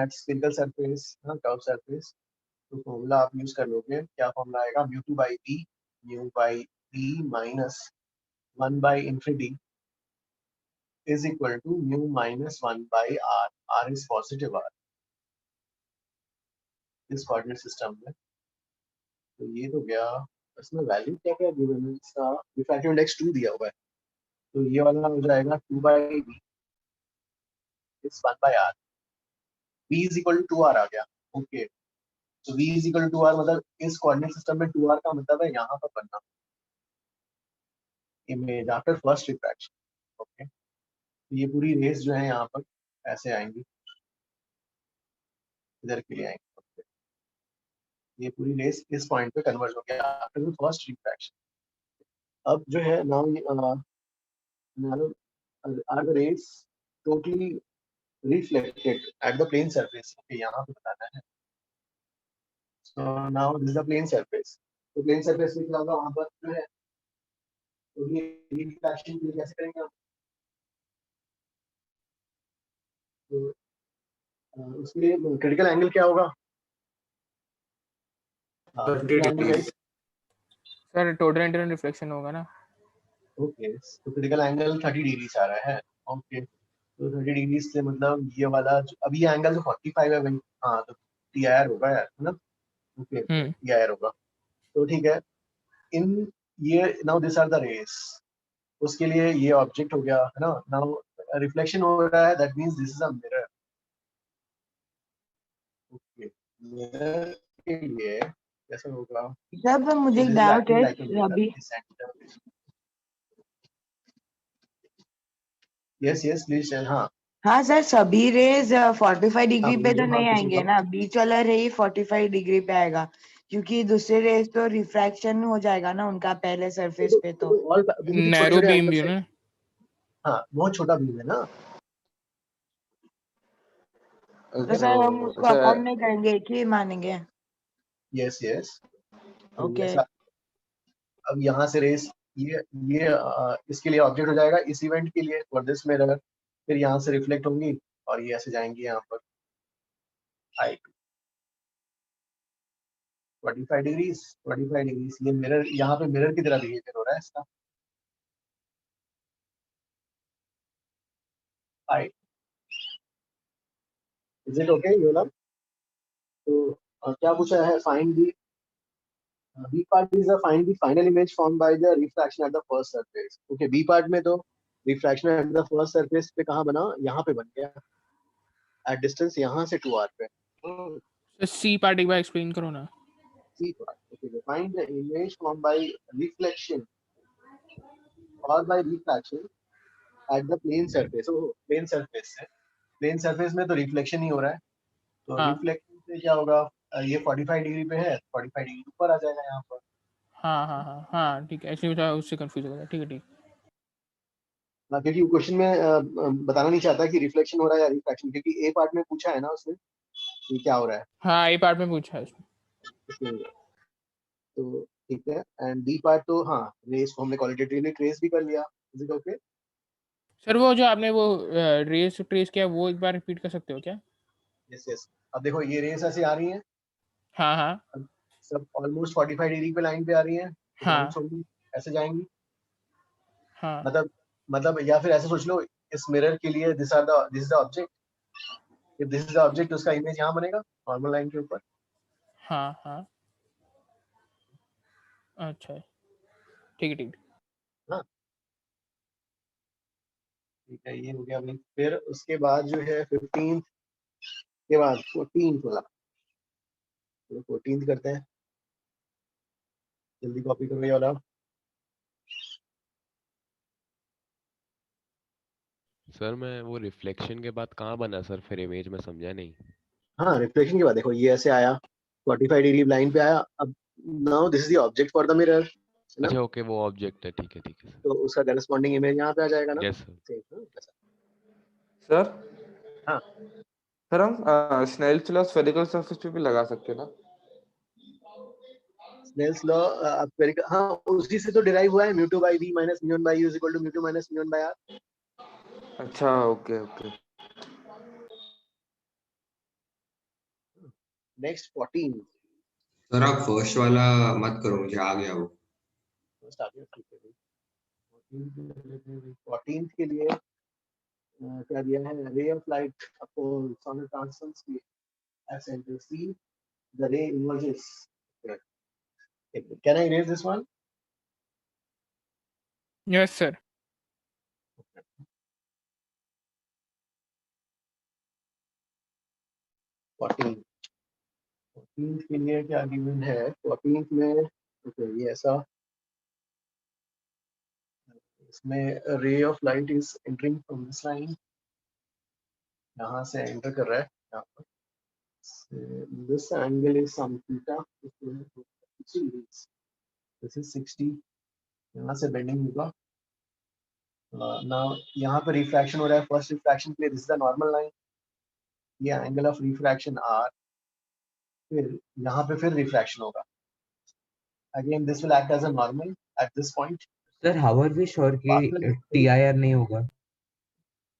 [SPEAKER 1] at spherical surface curve surface. तो फॉर्मूला आप यूज कर लोगे, क्या फॉर्मूला आएगा, mu2 by b, mu by b minus 1 by infinity is equal to mu minus 1 by r। r is positive r इस कोऑर्डिनेट सिस्टम में। तो ये तो गया, इसमें वैल्यू क्या क्या गिवन है, इसका रिफ्रैक्टिव इंडेक्स 2 दिया हुआ है, तो ये वाला हो जाएगा 2 by b is 1 by r। b is equal to 2r आ गया। ओके तो v is equal to 2r मतलब इस कोऑर्डिनेट सिस्टम में 2r का मतलब है यहाँ पर बनना image after first refraction. Okay ये पूरी रेस जो है यहाँ पर ऐसे आएंगी, इधर के लिए आएंगे। okay. ये पूरी रेस इस पॉइंट पे कन्वर्ज हो गया आफ्टर द फर्स्ट रिफ्रैक्शन। अब जो है now are the rays totally reflected at the plane surface. Okay यहाँ पे बताना है। So now this is the plane surface, तो प्लेन सरफेस पे क्या होगा, वहां पर जो है तो ये रिफ्रैक्शन के लिए कैसे करेंगे हम, तो उसके लिए क्रिटिकल एंगल क्या होगा,
[SPEAKER 4] सर टोटल इंटरनल रिफ्लेक्शन होगा ना।
[SPEAKER 1] ओके, तो क्रिटिकल एंगल 30 डिग्री से आ रहा है। ओके, तो 30 डिग्री से मतलब ये वाला अभी ये एंगल तो 45 है भाई। हाँ, तो TIR होगा यार, है ना? ओके, TIR होगा, तो ठीक है। इन ये now this are the rays, उसके लिए ये ऑब्जेक्ट हो गया, है ना? नाउ रिफ्लेक्शन हो रहा है, that means this is a mirror. Okay, mirror के लिए कैसे होगा?
[SPEAKER 9] जब मुझे एक डाउट है अभी।
[SPEAKER 1] Yes yes please. हाँ
[SPEAKER 9] हाँ सर, सभी रेज 45 डिग्री पे तो
[SPEAKER 1] हाँ,
[SPEAKER 9] नहीं
[SPEAKER 1] कुछ
[SPEAKER 9] आएंगे
[SPEAKER 1] बताओ।
[SPEAKER 9] ना, बीच वाला रे ही 45 डिग्री पे आएगा, क्योंकि दूसरे रेज तो रिफ्रैक्शन हो जाएगा ना उनका पहले सरफेस पे तो।
[SPEAKER 1] और वो भी तो छोटे
[SPEAKER 4] नैरो
[SPEAKER 1] छोटे
[SPEAKER 4] बीम
[SPEAKER 1] एंगल्स
[SPEAKER 4] भी
[SPEAKER 1] है।
[SPEAKER 4] ना।
[SPEAKER 1] हाँ, बहुत छोटा बीम है ना।
[SPEAKER 9] तो सर हम उसको अकाउंट नहीं करेंगे, एक ही मानेंगे।
[SPEAKER 1] Yes yes.
[SPEAKER 9] ओके।
[SPEAKER 1] अब यहाँ से रेस ये इसके लिए ऑब्जेक्ट हो जाएगा, इस इवेंट के लिए फॉर दिस मिरर, फिर यहाँ से रिफ्लेक्ट होंगी और ये ऐसे जाएंगी यहाँ पर हाइट 45 डिग्री। 45 डिग्री ये मिरर, यहाँ पे मिरर की तरह बिहेवियर हो रहा है इसका। हाइट इज इट ओके योला? तो क्या पूछा है? Find the B part is the find the final image formed by the refraction at the first surface. Okay, B part में तो refraction at the first surface पे कहाँ बना? यहाँ पे बन गया at distance यहाँ से 2r पे।
[SPEAKER 4] सी पार्ट एक बार एक्सप्लेन करो ना।
[SPEAKER 1] C part. Okay, find the image formed by reflection or by refraction at the plane surface. Oh, plane surface है। plane surface में तो reflection ही हो रहा है, तो
[SPEAKER 4] हाँ।
[SPEAKER 1] reflection से क्या होगा? ये 45 डिग्री पे है, 45 डिग्री ऊपर आ जाएगा यहाँ पर।
[SPEAKER 4] हाँ हाँ हाँ हाँ ठीक है, ऐसे मुझे उससे कंफ्यूज हो गया। ठीक है ठीक।
[SPEAKER 1] क्योंकि क्वेश्चन में बताना नहीं चाहता कि रिफ्लेक्शन हो रहा है या रिफ्रैक्शन, क्योंकि ए पार्ट में पूछा है ना उसने कि क्या हो रहा है।
[SPEAKER 4] हाँ, ए पार्ट में पूछा है
[SPEAKER 1] इसमें तो ठीक है। एंड बी पार्ट तो हाँ, रेस को हमने क्वालिटेटिवली ट्रेस भी कर लिया। Is it okay?
[SPEAKER 4] सर वो जो आपने वो रेस ट्रेस किया वो एक बार रिपीट कर सकते हो क्या?
[SPEAKER 1] Yes yes. अब देखो ये रेस ऐसे आ रही हैं।
[SPEAKER 4] हाँ हाँ।
[SPEAKER 1] सब ऑलमोस्ट 45 डिग्री पे लाइन पे आ रही हैं,
[SPEAKER 4] हाँ
[SPEAKER 1] छोड़नी ऐसे जाएंगी।
[SPEAKER 4] हाँ
[SPEAKER 1] मतलब या फिर ऐसे सोच लो, इस मिरर के लिए this is the object. If this is the object तो उसका इमेज यहाँ बनेगा नॉर्मल लाइन के ऊपर।
[SPEAKER 4] हाँ हाँ अच्छा ठीक है ठीक।
[SPEAKER 1] हाँ ठीक है, ये हो गया भाई। फिर उसके बाद जो है 15 के बाद 14 वाला, 14 करते हैं। जल्दी कॉपी करो ये वाला।
[SPEAKER 17] सर मैं वो रिफ्लेक्शन के बाद कहाँ बना सर फिर इमेज में समझा नहीं।
[SPEAKER 1] हाँ, रिफ्लेक्शन के बाद देखो ये ऐसे आया, 45 डिग्री लाइन पे आया। अब now this is the object for the mirror, है ना?
[SPEAKER 17] अच्छा ओके, वो ऑब्जेक्ट है, ठीक है सर।
[SPEAKER 1] तो उसका करस्पॉन्डिंग इमेज यहाँ पे आ जाएगा ना।
[SPEAKER 17] Yes sir.
[SPEAKER 5] सर
[SPEAKER 1] हाँ
[SPEAKER 5] सर, हम स्नेल्स लॉ स्फेरिकल सरफेस पे भी लगा सकते हैं ना?
[SPEAKER 1] स्नेल्स लॉ हाँ, उसी से तो डिराइव हुआ है, μ2 by v minus μ1 by u is equal to μ2 minus μ1 by r।
[SPEAKER 5] अच्छा ओके ओके।
[SPEAKER 1] नेक्स्ट 14।
[SPEAKER 2] सर आप फर्स्ट वाला मत करो, मुझे आ गया वो।
[SPEAKER 1] फर्स्ट आ गया, ठीक है। 14 के लिए क्या दिया है? रे of light upon solar transforms की at center C, the ray emerges. Can I erase this one?
[SPEAKER 4] Yes sir.
[SPEAKER 1] 14 के लिए क्या गिवन है? 14 में ओके ये ऐसा, इसमें ray of light is entering from this line, यहाँ से एंटर कर रहा है यहाँ पर। This angle is some theta, this is 60, यहाँ से बेंडिंग होगा। नाउ यहाँ पर रिफ्रैक्शन हो रहा है, फर्स्ट रिफ्रैक्शन के लिए this is the normal line, ये एंगल ऑफ रिफ्रैक्शन r, फिर यहाँ पे फिर रिफ्रैक्शन होगा। Again this will act as a normal at this point.
[SPEAKER 8] Sir how are we sure कि TIR नहीं होगा?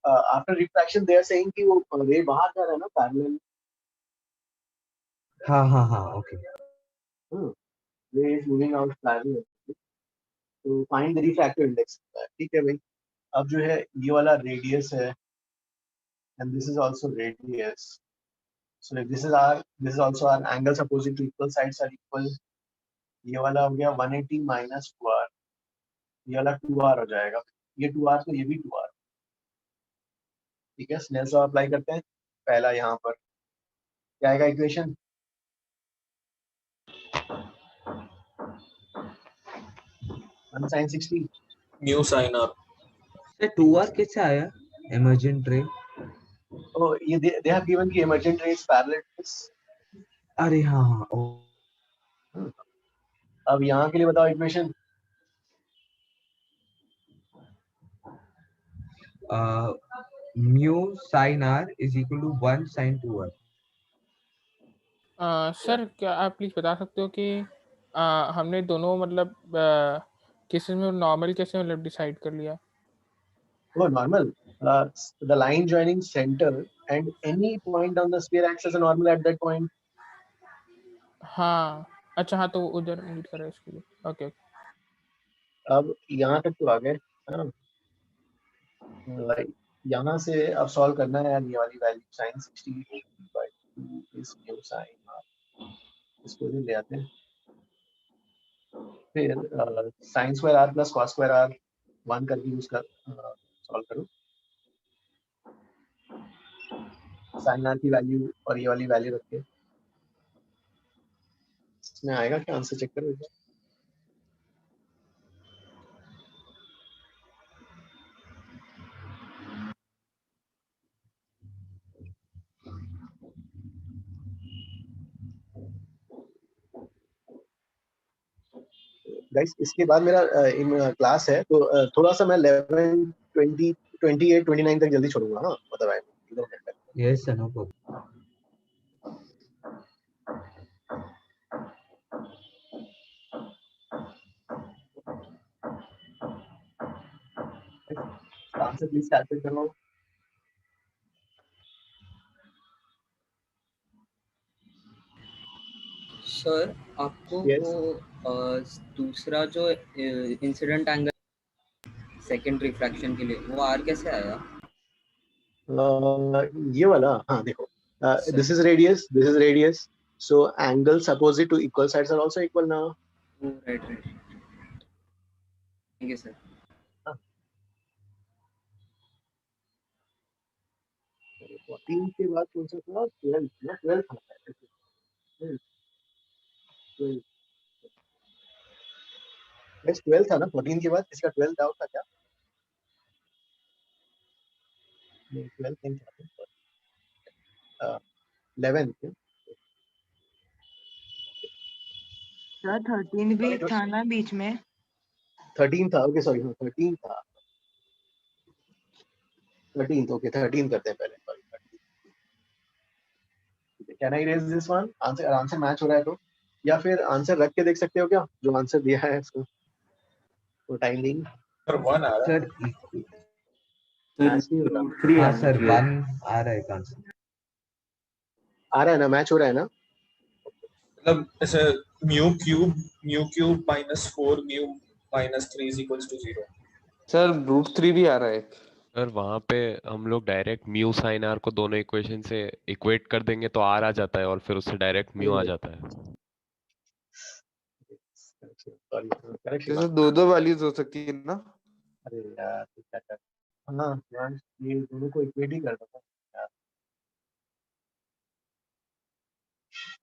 [SPEAKER 1] After refraction they are saying कि वो रे बाहर जा रहा है ना पैरेलल।
[SPEAKER 8] हाँ ओके।
[SPEAKER 1] रे इज मूविंग आउट पैरेलल। तो फाइंड द रिफ्रैक्टिव इंडेक्स। ठीक है भाई। अब जो है ये वाला रेडियस है and this is also radius. So if this is also our angles opposite to equal sides are equal. ये वाला हो गया 180 minus 2r, ये वाला 2r हो जाएगा, ये 2r तो ये भी 2r। ठीक है, स्नेल्स लॉ अप्लाई करते हैं। पहला यहाँ पर क्या आएगा equation? sin 60
[SPEAKER 11] mu sine R.
[SPEAKER 8] Sir 2r कैसे आया इमर्जेंट रे?
[SPEAKER 1] Oh, ये they have given the emergent rays parallel to this.
[SPEAKER 8] अरे हाँ
[SPEAKER 1] अब यहाँ के लिए बताओ equation.
[SPEAKER 8] Mu sine r is equal to 1 sin 2r।
[SPEAKER 4] Sir क्या आप प्लीज बता सकते हो कि हमने दोनों मतलब केसेस में नॉर्मल कैसे मतलब डिसाइड कर लिया?
[SPEAKER 1] Oh, normal. The line joining center and any point on the sphere acts as a normal at that point.
[SPEAKER 4] हाँ अच्छा, हाँ तो उधर मीट कर रहा है इसके लिए। ओके
[SPEAKER 1] अब यहाँ तक तो आ गए, है ना? यहाँ से अब सॉल्व करना है यार, ये वाली value sin 60/2 is mu sin r, इसको भी ले आते हैं। फिर sin square r plus cos square r 1 करके यूज कर सॉल्व करो। sin r की वैल्यू और ये वाली वैल्यू रख के इसमें आएगा क्या आंसर, चेक करो एक बार। गाइस इसके बाद मेरा क्लास है, तो थोड़ा सा मैं 11, 20, 28, 29 तक जल्दी छोड़ूंगा। हाँ मतलब
[SPEAKER 8] yes sir, no problem.
[SPEAKER 1] Answer please calculate कर लो।
[SPEAKER 10] सर आपको वो दूसरा जो इंसिडेंट एंगल सेकंड रिफ्रैक्शन के लिए वो आर कैसे आया?
[SPEAKER 1] ये वाला, हाँ देखो, this is radius, so angles opposite to equal sides are also equal now.
[SPEAKER 10] Right ठीक है सर।
[SPEAKER 1] 14 के बाद कौन सा था? 12 था। 12 था ना 14 के बाद, इसका 12 डाउट था क्या? नहीं 12 नहीं था, 11
[SPEAKER 9] सर 13 भी था ना बीच में?
[SPEAKER 1] 13 था, ओके सॉरी 13 था, 13 ओके 13 करते हैं पहले। Can I raise this one? Answer match हो रहा है तो, या फिर आंसर रख के देख सकते हो क्या जो आंसर दिया है इसको, वो टाइम नहीं
[SPEAKER 11] सर 1 आ रहा है।
[SPEAKER 1] मैच नहीं हो रहा।
[SPEAKER 8] हाँ सर 1 आ रहा है आंसर,
[SPEAKER 1] आ रहा है ना, मैच हो रहा है ना?
[SPEAKER 11] मतलब ऐसे mu cube minus 4 mu minus 3 is equals to 0।
[SPEAKER 5] Sir √3 भी आ रहा है।
[SPEAKER 17] सर वहाँ पे हम लोग डायरेक्ट म्यू साइन आर को दोनों इक्वेशन से इक्वेट कर देंगे तो आर आ जाता है और फिर उससे डायरेक्ट म्यू आ जाता है।
[SPEAKER 5] जैसे दो वैल्यूज हो सकती है ना?
[SPEAKER 1] अरे यार क्या कर, हाँ यार ये दोनों को इक्वेट ही कर दो यार।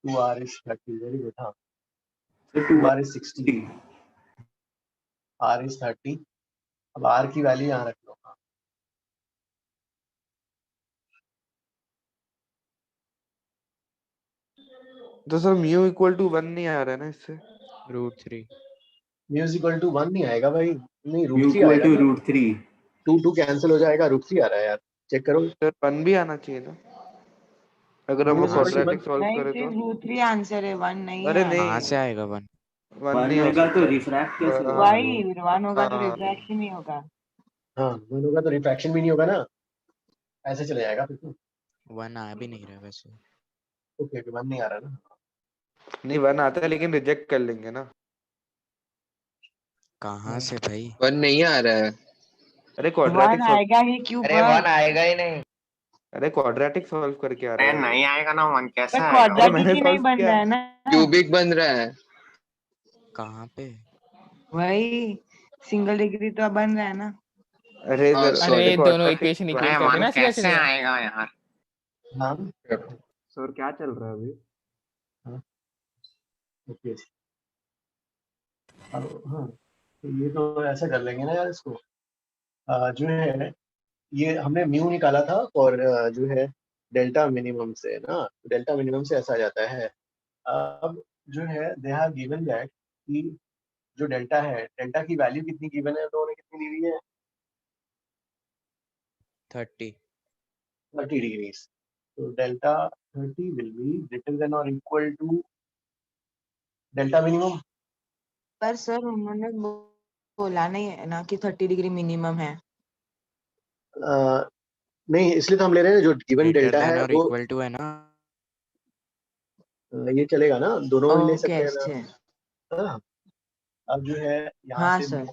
[SPEAKER 1] 2r is 30, very good. हाँ 2r is 60, r is 30। अब r की वैल्यू यहाँ रख लो। हाँ
[SPEAKER 5] तो सर म्यू इक्वल टू 1 नहीं आ रहा है ना इससे?
[SPEAKER 17] √3
[SPEAKER 1] म्यू इक्वल टू 1 नहीं आएगा भाई, नहीं
[SPEAKER 16] म्यू
[SPEAKER 1] √3
[SPEAKER 16] इक्वल
[SPEAKER 1] आएगा।
[SPEAKER 16] टू √3
[SPEAKER 1] 2 कैंसिल हो जाएगा, √3 आ रहा है यार, चेक करो।
[SPEAKER 5] सर 1 भी आना चाहिए ना अगर हम वो क्वाड्रेटिक सॉल्व
[SPEAKER 9] नहीं
[SPEAKER 5] करें
[SPEAKER 9] फिर
[SPEAKER 5] तो?
[SPEAKER 9] √3 आंसर है, 1 नहीं
[SPEAKER 5] अरे
[SPEAKER 9] है।
[SPEAKER 5] नहीं,
[SPEAKER 18] कहाँ से आएगा 1?
[SPEAKER 5] 1
[SPEAKER 16] 1
[SPEAKER 5] नहीं हो
[SPEAKER 16] होगा तो
[SPEAKER 5] सकता।
[SPEAKER 16] रिफ्रैक्ट कैसे होगा?
[SPEAKER 9] वही 1 होगा तो
[SPEAKER 5] हाँ।
[SPEAKER 9] रिफ्रैक्शन ही होगा।
[SPEAKER 1] हाँ 1 होगा तो रिफ्रैक्शन भी नहीं होगा ना, ऐसे चले जाएगा फिर तो।
[SPEAKER 18] 1 आ भी नहीं रहा वैसे।
[SPEAKER 1] ओके 1 नहीं आ रहा ना।
[SPEAKER 5] नहीं 1 आता है लेकिन रिजेक्ट कर लेंगे ना।
[SPEAKER 18] कहाँ से भाई?
[SPEAKER 7] 1 नहीं आ रहा है।
[SPEAKER 5] अरे क्वाड्रेटिक
[SPEAKER 9] वन
[SPEAKER 5] सॉल्व
[SPEAKER 9] आएगा ही क्यों
[SPEAKER 15] अरे वन आएगा ही नहीं।
[SPEAKER 5] अरे क्वाड्रेटिक सॉल्व करके आ रहा
[SPEAKER 15] अरे
[SPEAKER 5] है।
[SPEAKER 15] नहीं आएगा ना वन, कैसे
[SPEAKER 9] पर
[SPEAKER 15] आएगा?
[SPEAKER 5] अरे
[SPEAKER 9] क्वाड्रेटिक
[SPEAKER 5] मैंने
[SPEAKER 9] ही नहीं
[SPEAKER 5] सॉल्व
[SPEAKER 9] बन
[SPEAKER 5] किया
[SPEAKER 9] रहा
[SPEAKER 5] है।
[SPEAKER 9] है ना।
[SPEAKER 7] क्यूबिक बन रहा है।
[SPEAKER 18] कहाँ पे?
[SPEAKER 9] वही सिंगल डिग्री तो बन रहा है ना।
[SPEAKER 5] अरे
[SPEAKER 7] हाँ
[SPEAKER 5] सर
[SPEAKER 7] सॉरी।
[SPEAKER 4] अरे दोनों
[SPEAKER 5] क्वाड्रेटिक
[SPEAKER 4] इक्वेशन
[SPEAKER 15] अरे
[SPEAKER 4] इक्वेट कर
[SPEAKER 15] वन
[SPEAKER 4] देना सीधा
[SPEAKER 15] कैसे
[SPEAKER 4] सीधा।
[SPEAKER 15] आएगा यार?
[SPEAKER 1] हाँ
[SPEAKER 5] सर क्या चल रहा है अभी?
[SPEAKER 1] हाँ ओके। अब हाँ तो ये तो ऐसा कर लेंगे ना यार इसको। जो है ये हमने म्यू निकाला था और जो है डेल्टा मिनिमम से ना, डेल्टा मिनिमम से ऐसा आ जाता है। अब जो है दे हैव गिवन दैट कि जो डेल्टा है, डेल्टा की वैल्यू कितनी गिवन है, उन्होंने कितनी दी हुई है?
[SPEAKER 18] 30.
[SPEAKER 1] 30 degrees. So delta 30 will be greater than or equal to delta minimum.
[SPEAKER 9] पर सर उन्होंने बोला नहीं है ना कि 30 डिग्री मिनिमम है।
[SPEAKER 1] नहीं इसलिए तो हम ले रहे हैं जो गिवन
[SPEAKER 18] Greater
[SPEAKER 1] डेल्टा
[SPEAKER 18] than
[SPEAKER 1] है
[SPEAKER 18] or
[SPEAKER 1] वो
[SPEAKER 18] equal to है ना?
[SPEAKER 1] ये चलेगा ना, दोनों ले सकते हैं
[SPEAKER 9] कैसे?
[SPEAKER 1] ना। हाँ, अब जो है यहाँ
[SPEAKER 9] हाँ
[SPEAKER 1] से
[SPEAKER 9] सर।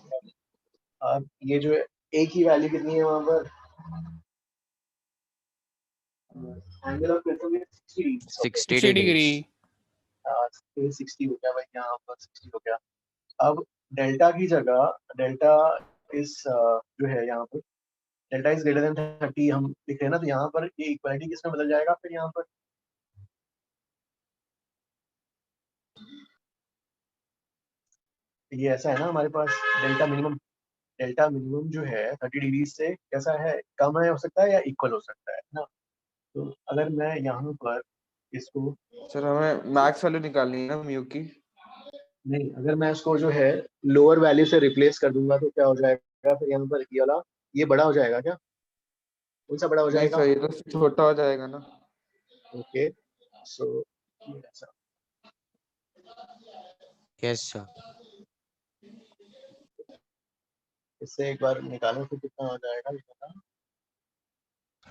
[SPEAKER 1] अब ये जो है ए की वैल्यू कितनी है वहां पर? Angle of prism is 60
[SPEAKER 18] 60
[SPEAKER 4] degree.
[SPEAKER 1] 60 हो गया भाई, यहाँ पर 60 हो गया। अब डेल्टा की जगह डेल्टा इस जो है यहाँ पर डेल्टा इज ग्रेटर देन 30 हम लिख रहे हैं ना, तो यहाँ पर ये इक्वालिटी किसमें बदल जाएगा फिर? यहाँ पर ये ऐसा है ना हमारे पास डेल्टा मिनिमम जो है 30 डिग्री से कैसा है, कम है हो सकता है या इक्वल हो सकता है ना। तो अगर मैं यहाँ पर इसको
[SPEAKER 5] सर हमें मैक्स वैल्यू निकालनी है ना म्यू की।
[SPEAKER 1] नहीं, अगर मैं इसको जो है लोअर वैल्यू से रिप्लेस कर दूंगा तो क्या हो जाएगा फिर? यहाँ पर ये वाला ये बड़ा हो जाएगा क्या? कौन सा बड़ा हो
[SPEAKER 5] नहीं
[SPEAKER 1] जाएगा?
[SPEAKER 5] सर ये तो छोटा हो जाएगा ना।
[SPEAKER 1] ओके सो ऐसा
[SPEAKER 18] Yes sir.
[SPEAKER 1] इससे एक बार निकालो फिर कितना हो जाएगा ये बता।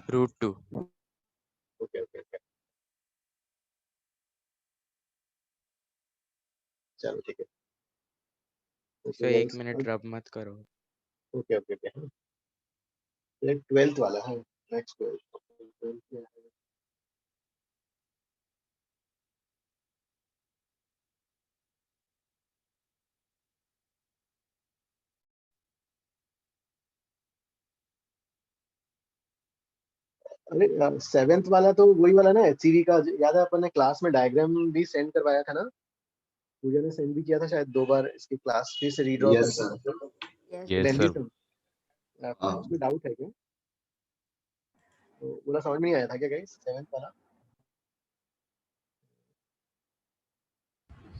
[SPEAKER 18] √2.
[SPEAKER 1] ओके ओके ओके चलो ठीक है।
[SPEAKER 18] सर एक मिनट रब मत करो।
[SPEAKER 1] ओके ओके ओके ये 12th वाला है, नेक्स्ट 12th अरे 7th वाला तो वही वाला ना, एचसीवी का। याद है अपन ने क्लास में डायग्राम भी सेंड करवाया था ना, पूजा ने सेंड भी किया था शायद 2 बार इसकी क्लास फिर से रीड्रॉ
[SPEAKER 14] Yes,
[SPEAKER 1] करके।
[SPEAKER 17] Yes,
[SPEAKER 1] लेंदी
[SPEAKER 17] sir.
[SPEAKER 1] था आपको उसमें डाउट है क्या? तो पूरा समझ में नहीं आया था क्या गाइस 7th वाला?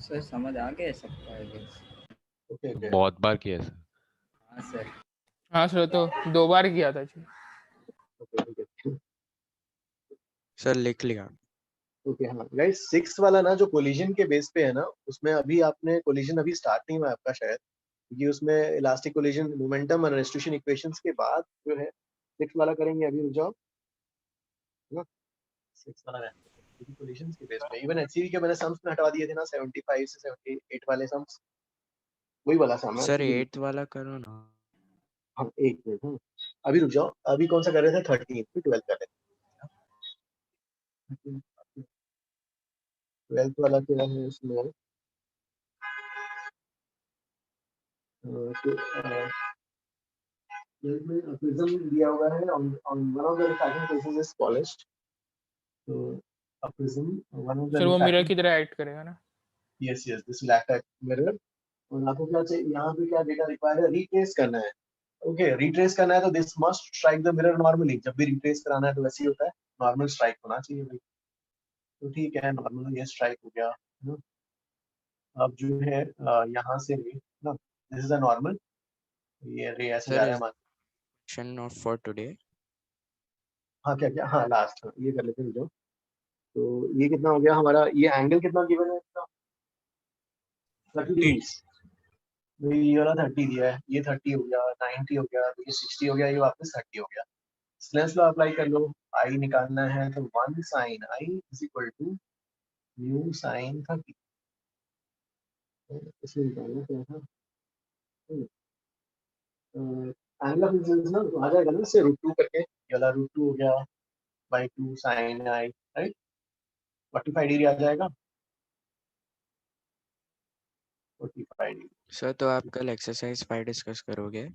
[SPEAKER 10] सर समझ आ गया सबका आई गेस।
[SPEAKER 1] ओके ओके
[SPEAKER 17] बहुत बार किया है सर।
[SPEAKER 10] हाँ सर।
[SPEAKER 4] हाँ सर तो 2 बार किया था जी।
[SPEAKER 1] ओके
[SPEAKER 18] सर लिख लिया।
[SPEAKER 1] ओके हाँ गाइस 6 वाला ना जो कोलिजन के बेस पे है ना, उसमें अभी आपने कोलिजन अभी स्टार्ट नहीं हुआ आपका शायद, क्योंकि उसमें इलास्टिक कोलिजन मोमेंटम और रेस्टिट्यूशन इक्वेशंस के बाद जो है 6 वाला करेंगे। अभी रुक जाओ ना, 6 वाला है क्योंकि कोलिजन के बेस पे इवन एचसीवी के मैंने सम्स में हटवा दिए थे ना 75 से 78 वाले सम्स, वही वाला सम है।
[SPEAKER 18] सर 8th वाला करो ना।
[SPEAKER 1] हाँ एक मिनट हाँ अभी रुक जाओ, अभी कौन सा कर रहे थे? 13 फिर 12 कर रहे थे। 12th वाला क्या है इसमें? प्रिज्म दिया हुआ है on one of the refracting faces is polished, so a prism one of the
[SPEAKER 4] sir वो मिरर
[SPEAKER 1] refracting
[SPEAKER 4] की तरह एक्ट करेगा ना?
[SPEAKER 1] yes this will act as mirror। और आपको क्या चाहिए यहाँ पे, क्या डेटा रिक्वायर्ड है? रिट्रेस करना है। ओके रिट्रेस करना है तो this must strike the mirror normally. जब भी रिट्रेस कराना है तो वैसे ही होता है, नॉर्मल स्ट्राइक होना चाहिए भाई। तो ठीक है नॉर्मल ये स्ट्राइक हो गया ना। अब जो है यहाँ से ना दिस इज अ नॉर्मल, ये रे ऐसे जा
[SPEAKER 18] सर
[SPEAKER 1] रहा है
[SPEAKER 18] is question not for today.
[SPEAKER 1] हाँ क्या हाँ लास्ट ये कर लेते हैं जो। तो ये कितना हो गया हमारा? ये एंगल कितना गिवन है इसका? 30 डिग्रीज। ये वाला 30 दिया है, ये 30 हो गया, 90 हो गया, तो ये 60 हो गया, ये वापस 30 हो गया। स्नेल्स लॉ अप्लाई कर लो। आई निकालना है तो 1 sin i is equal to mu sin 30। इसमें निकालना क्या था? एंगल ऑफ इंसिडेंस ना आ जाएगा ना इससे √2 करके, ये वाला √2 हो गया by 2 sin i, right? 45 degree आ जाएगा, 45 डिग्री।
[SPEAKER 18] सर तो आप कल एक्सरसाइज 5 डिस्कस करोगे?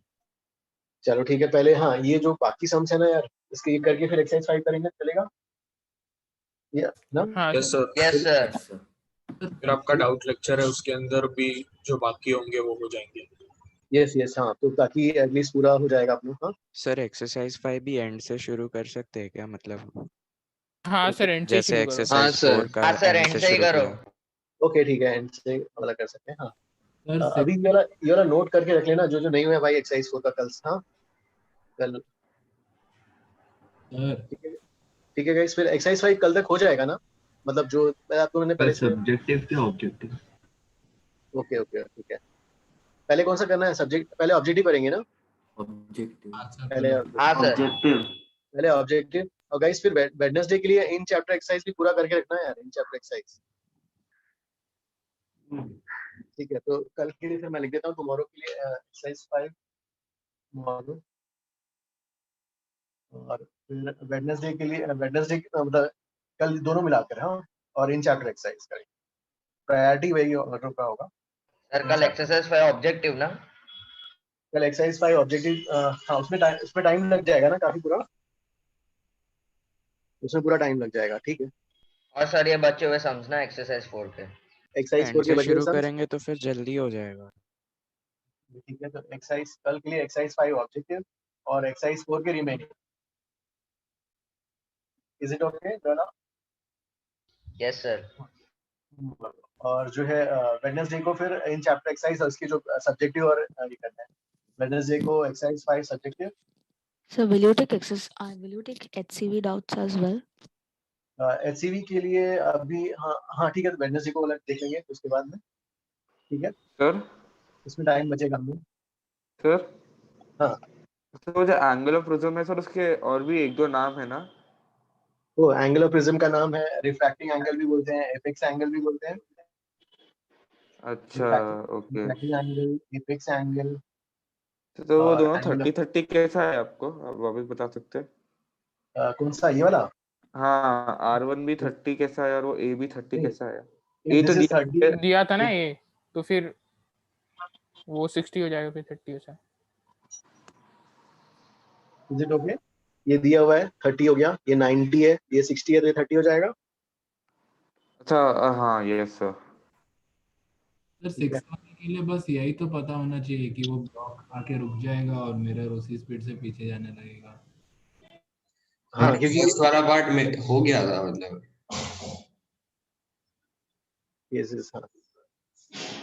[SPEAKER 1] चलो ठीक है, पहले हाँ ये जो बाकी सम्स है ना यार, इसके ये करके फिर एक्सरसाइज 5 करेंगे, चलेगा? ये ना?
[SPEAKER 4] हाँ
[SPEAKER 11] यस सर।
[SPEAKER 15] Yes sir.
[SPEAKER 11] फिर आपका डाउट लेक्चर है उसके अंदर भी जो बाकी होंगे वो हो जाएंगे।
[SPEAKER 1] यस हाँ, तो ताकि एटलीस्ट पूरा हो जाएगा अपना। हाँ
[SPEAKER 18] सर एक्सरसाइज 5 भी एंड से शुरू कर सकते हैं क्या, मतलब
[SPEAKER 4] हाँ सर एंड से ही
[SPEAKER 18] जैसे
[SPEAKER 4] शुरू करो।
[SPEAKER 18] एक्सरसाइज 4 का
[SPEAKER 15] हाँ सर
[SPEAKER 18] एंड
[SPEAKER 15] एंड
[SPEAKER 18] से
[SPEAKER 15] से ही
[SPEAKER 18] शुरू
[SPEAKER 15] करो।
[SPEAKER 18] किया?
[SPEAKER 1] ओके ठीक है, एंड से वाला कर सकते हैं। हाँ
[SPEAKER 13] सर
[SPEAKER 1] अभी ये वाला नोट करके रख लेना, जो नहीं हुआ है भाई एक्सरसाइज 4 का कल। हाँ कल
[SPEAKER 13] सर
[SPEAKER 1] ठीक है गाइस, फिर एक्सरसाइज 5 कल तक हो जाएगा ना, मतलब जो आपको मैंने पहले से।
[SPEAKER 16] सब्जेक्टिव के ऑब्जेक्टिव।
[SPEAKER 1] ओके ठीक है, पहले कौन सा करना है सब्जेक्ट? पहले ऑब्जेक्टिव करेंगे ना?
[SPEAKER 16] ऑब्जेक्टिव
[SPEAKER 1] पहले
[SPEAKER 15] हाँ सर।
[SPEAKER 16] ऑब्जेक्टिव
[SPEAKER 1] पहले ऑब्जेक्टिव। और गाइस फिर वेडनेसडे के लिए इन चैप्टर एक्सरसाइज भी पूरा करके रखना है यार, इन चैप्टर एक्सरसाइज। ठीक है, तो कल के लिए फिर मैं लिख देता हूँ टुमारो के लिए एक्सरसाइज 5 टुमारो, और फिर वेडनेसडे के लिए वेडनेसडे मतलब कल दोनों मिलाकर। हाँ और इन चैप्टर एक्सरसाइज करेंगे, प्रायोरिटी वही ऑर्डर का होगा।
[SPEAKER 15] सर कल एक्सरसाइज 5 ऑब्जेक्टिव ना?
[SPEAKER 1] कल एक्सरसाइज 5 ऑब्जेक्टिव। हाँ उसमें टाइम लग जाएगा ना काफी, पूरा उसमें पूरा टाइम लग जाएगा। ठीक है,
[SPEAKER 15] और सर ये बच्चे हुए समझना एक्सरसाइज 4 के।
[SPEAKER 1] एक्सरसाइज 4
[SPEAKER 18] एंड
[SPEAKER 1] के
[SPEAKER 18] से
[SPEAKER 1] बचे
[SPEAKER 18] शुरू
[SPEAKER 1] सब।
[SPEAKER 18] करेंगे तो फिर जल्दी हो जाएगा।
[SPEAKER 1] ठीक है, तो एक्सरसाइज कल के लिए एक्सरसाइज 5 ऑब्जेक्टिव और एक्सरसाइज 4 के रिमेनिंग। इज इट ओके दोनों?
[SPEAKER 15] Yes sir.
[SPEAKER 1] और जो है वेडनेसडे को फिर इन चैप्टर एक्सरसाइज और उसकी जो सब्जेक्टिव और ये करना है। वेडनेसडे को exercise 5 subjective.
[SPEAKER 3] So will you take HCV doubts as well?
[SPEAKER 1] HCV के लिए अभी हाँ ठीक है, तो वेडनेसडे को वाला देख लेंगे उसके बाद में। ठीक है
[SPEAKER 5] सर
[SPEAKER 1] इसमें टाइम बचेगा हमें।
[SPEAKER 5] सर
[SPEAKER 1] हाँ
[SPEAKER 5] तो वो जो एंगल ऑफ प्रिज्म है सर, उसके और भी एक दो नाम है ना?
[SPEAKER 1] वो एंगल ऑफ प्रिज्म का नाम है रिफ्रैक्टिंग एंगल भी बोलते हैं, एपेक्स एंगल भी बोलते हैं।
[SPEAKER 5] अच्छा okay.
[SPEAKER 1] Refracting angle, apex angle.
[SPEAKER 5] तो वो
[SPEAKER 1] और
[SPEAKER 5] दोनों
[SPEAKER 1] angle
[SPEAKER 5] 30-30 कैसा है आपको आप वापस बता सकते हैं?
[SPEAKER 1] कौन सा ये वाला?
[SPEAKER 5] हाँ R1 भी 30 कैसा है और वो A भी 30 कैसा है?
[SPEAKER 1] ये
[SPEAKER 5] A तो
[SPEAKER 1] दिस इज 30
[SPEAKER 4] दिया था ना ये, तो फिर वो 60 हो जाएगा, फिर 30 हो जाएगा।
[SPEAKER 1] Is it okay? ये दिया हुआ है 30 हो गया, ये 90 है, ये 60 है, तो ये 30 हो जाएगा।
[SPEAKER 5] अच्छा हाँ यस सर।
[SPEAKER 13] सर 6 वाले के लिए बस यही तो पता होना चाहिए कि वो ब्लॉक आके रुक जाएगा और मिरर उसी स्पीड से पीछे जाने लगेगा।
[SPEAKER 1] हाँ क्योंकि
[SPEAKER 2] फर्स्ट वाला पार्ट में हो गया था, मतलब
[SPEAKER 1] यस हाँ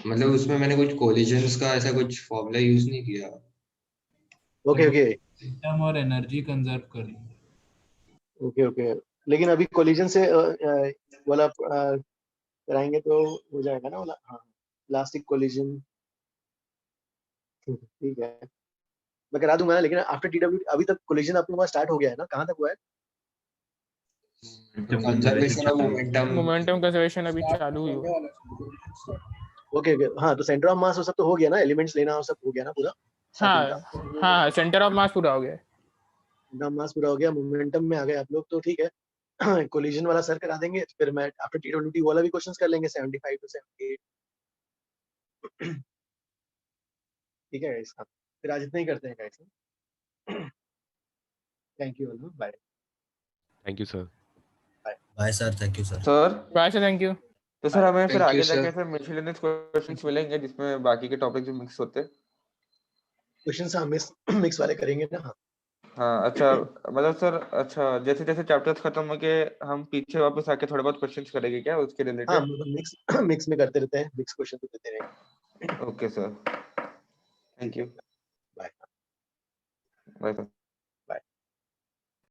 [SPEAKER 2] मतलब उसमें मैंने कुछ कोलिजन्स का ऐसा कुछ फॉर्मूला यूज नहीं किया।
[SPEAKER 1] ओके
[SPEAKER 13] सिस्टम और एनर्जी कंजर्व कर लो।
[SPEAKER 1] ओके लेकिन अभी कोलिजन से वाला कराएंगे तो हो जाएगा ना वाला। हाँ प्लास्टिक कोलिजन ठीक है, मैं करा दूंगा ना, लेकिन आफ्टर टीडब्ल्यू अभी तक कोलिजन आपके पास स्टार्ट हो गया है ना? कहाँ तक हुआ है?
[SPEAKER 2] कंजर्वेशन ऑफ
[SPEAKER 4] मोमेंटम कंजर्वेशन अभी चालू हुई है।
[SPEAKER 1] ओके हाँ, तो सेंटर ऑफ मास वो सब तो हो गया ना, एलिमेंट्स लेना और सब हो गया ना पूरा?
[SPEAKER 4] हाँ सेंटर ऑफ मास पूरा हो गया है।
[SPEAKER 1] सेंटर ऑफ मास पूरा हो गया, मोमेंटम में आ गए आप लोग, तो ठीक है। कोलिजन वाला सर करा देंगे, फिर मैं आफ्टर टीडब्ल्यूटी वाला भी क्वेश्चंस कर लेंगे 75 to 78। ठीक है गाइस, फिर आज इतना ही करते हैं guys. Thank you, bye.
[SPEAKER 17] Thank you sir.
[SPEAKER 14] Bye sir, thank you sir.
[SPEAKER 5] Sir
[SPEAKER 4] bye sir, thank you.
[SPEAKER 5] तो सर हमें फिर
[SPEAKER 7] Thank
[SPEAKER 5] आगे
[SPEAKER 7] you, sir.
[SPEAKER 5] जाके फिर मिसलेनियस क्वेश्चंस मिलेंगे जिसमें बाकी के टॉपिक जो मिक्स होते हैं।
[SPEAKER 1] क्वेश्चंस हम मिक्स वाले करेंगे ना। हाँ
[SPEAKER 5] हाँ अच्छा, मतलब सर अच्छा जैसे जैसे चैप्टर्स खत्म होके हम पीछे वापस आके थोड़े बहुत क्वेश्चंस करेंगे क्या उसके
[SPEAKER 1] हाँ
[SPEAKER 5] रिलेटेड?
[SPEAKER 1] मतलब मिक्स में करते रहते हैं, मिक्स क्वेश्चन तो देते रहेंगे।
[SPEAKER 5] Okay sir, thank you.
[SPEAKER 1] Bye
[SPEAKER 5] bye sir.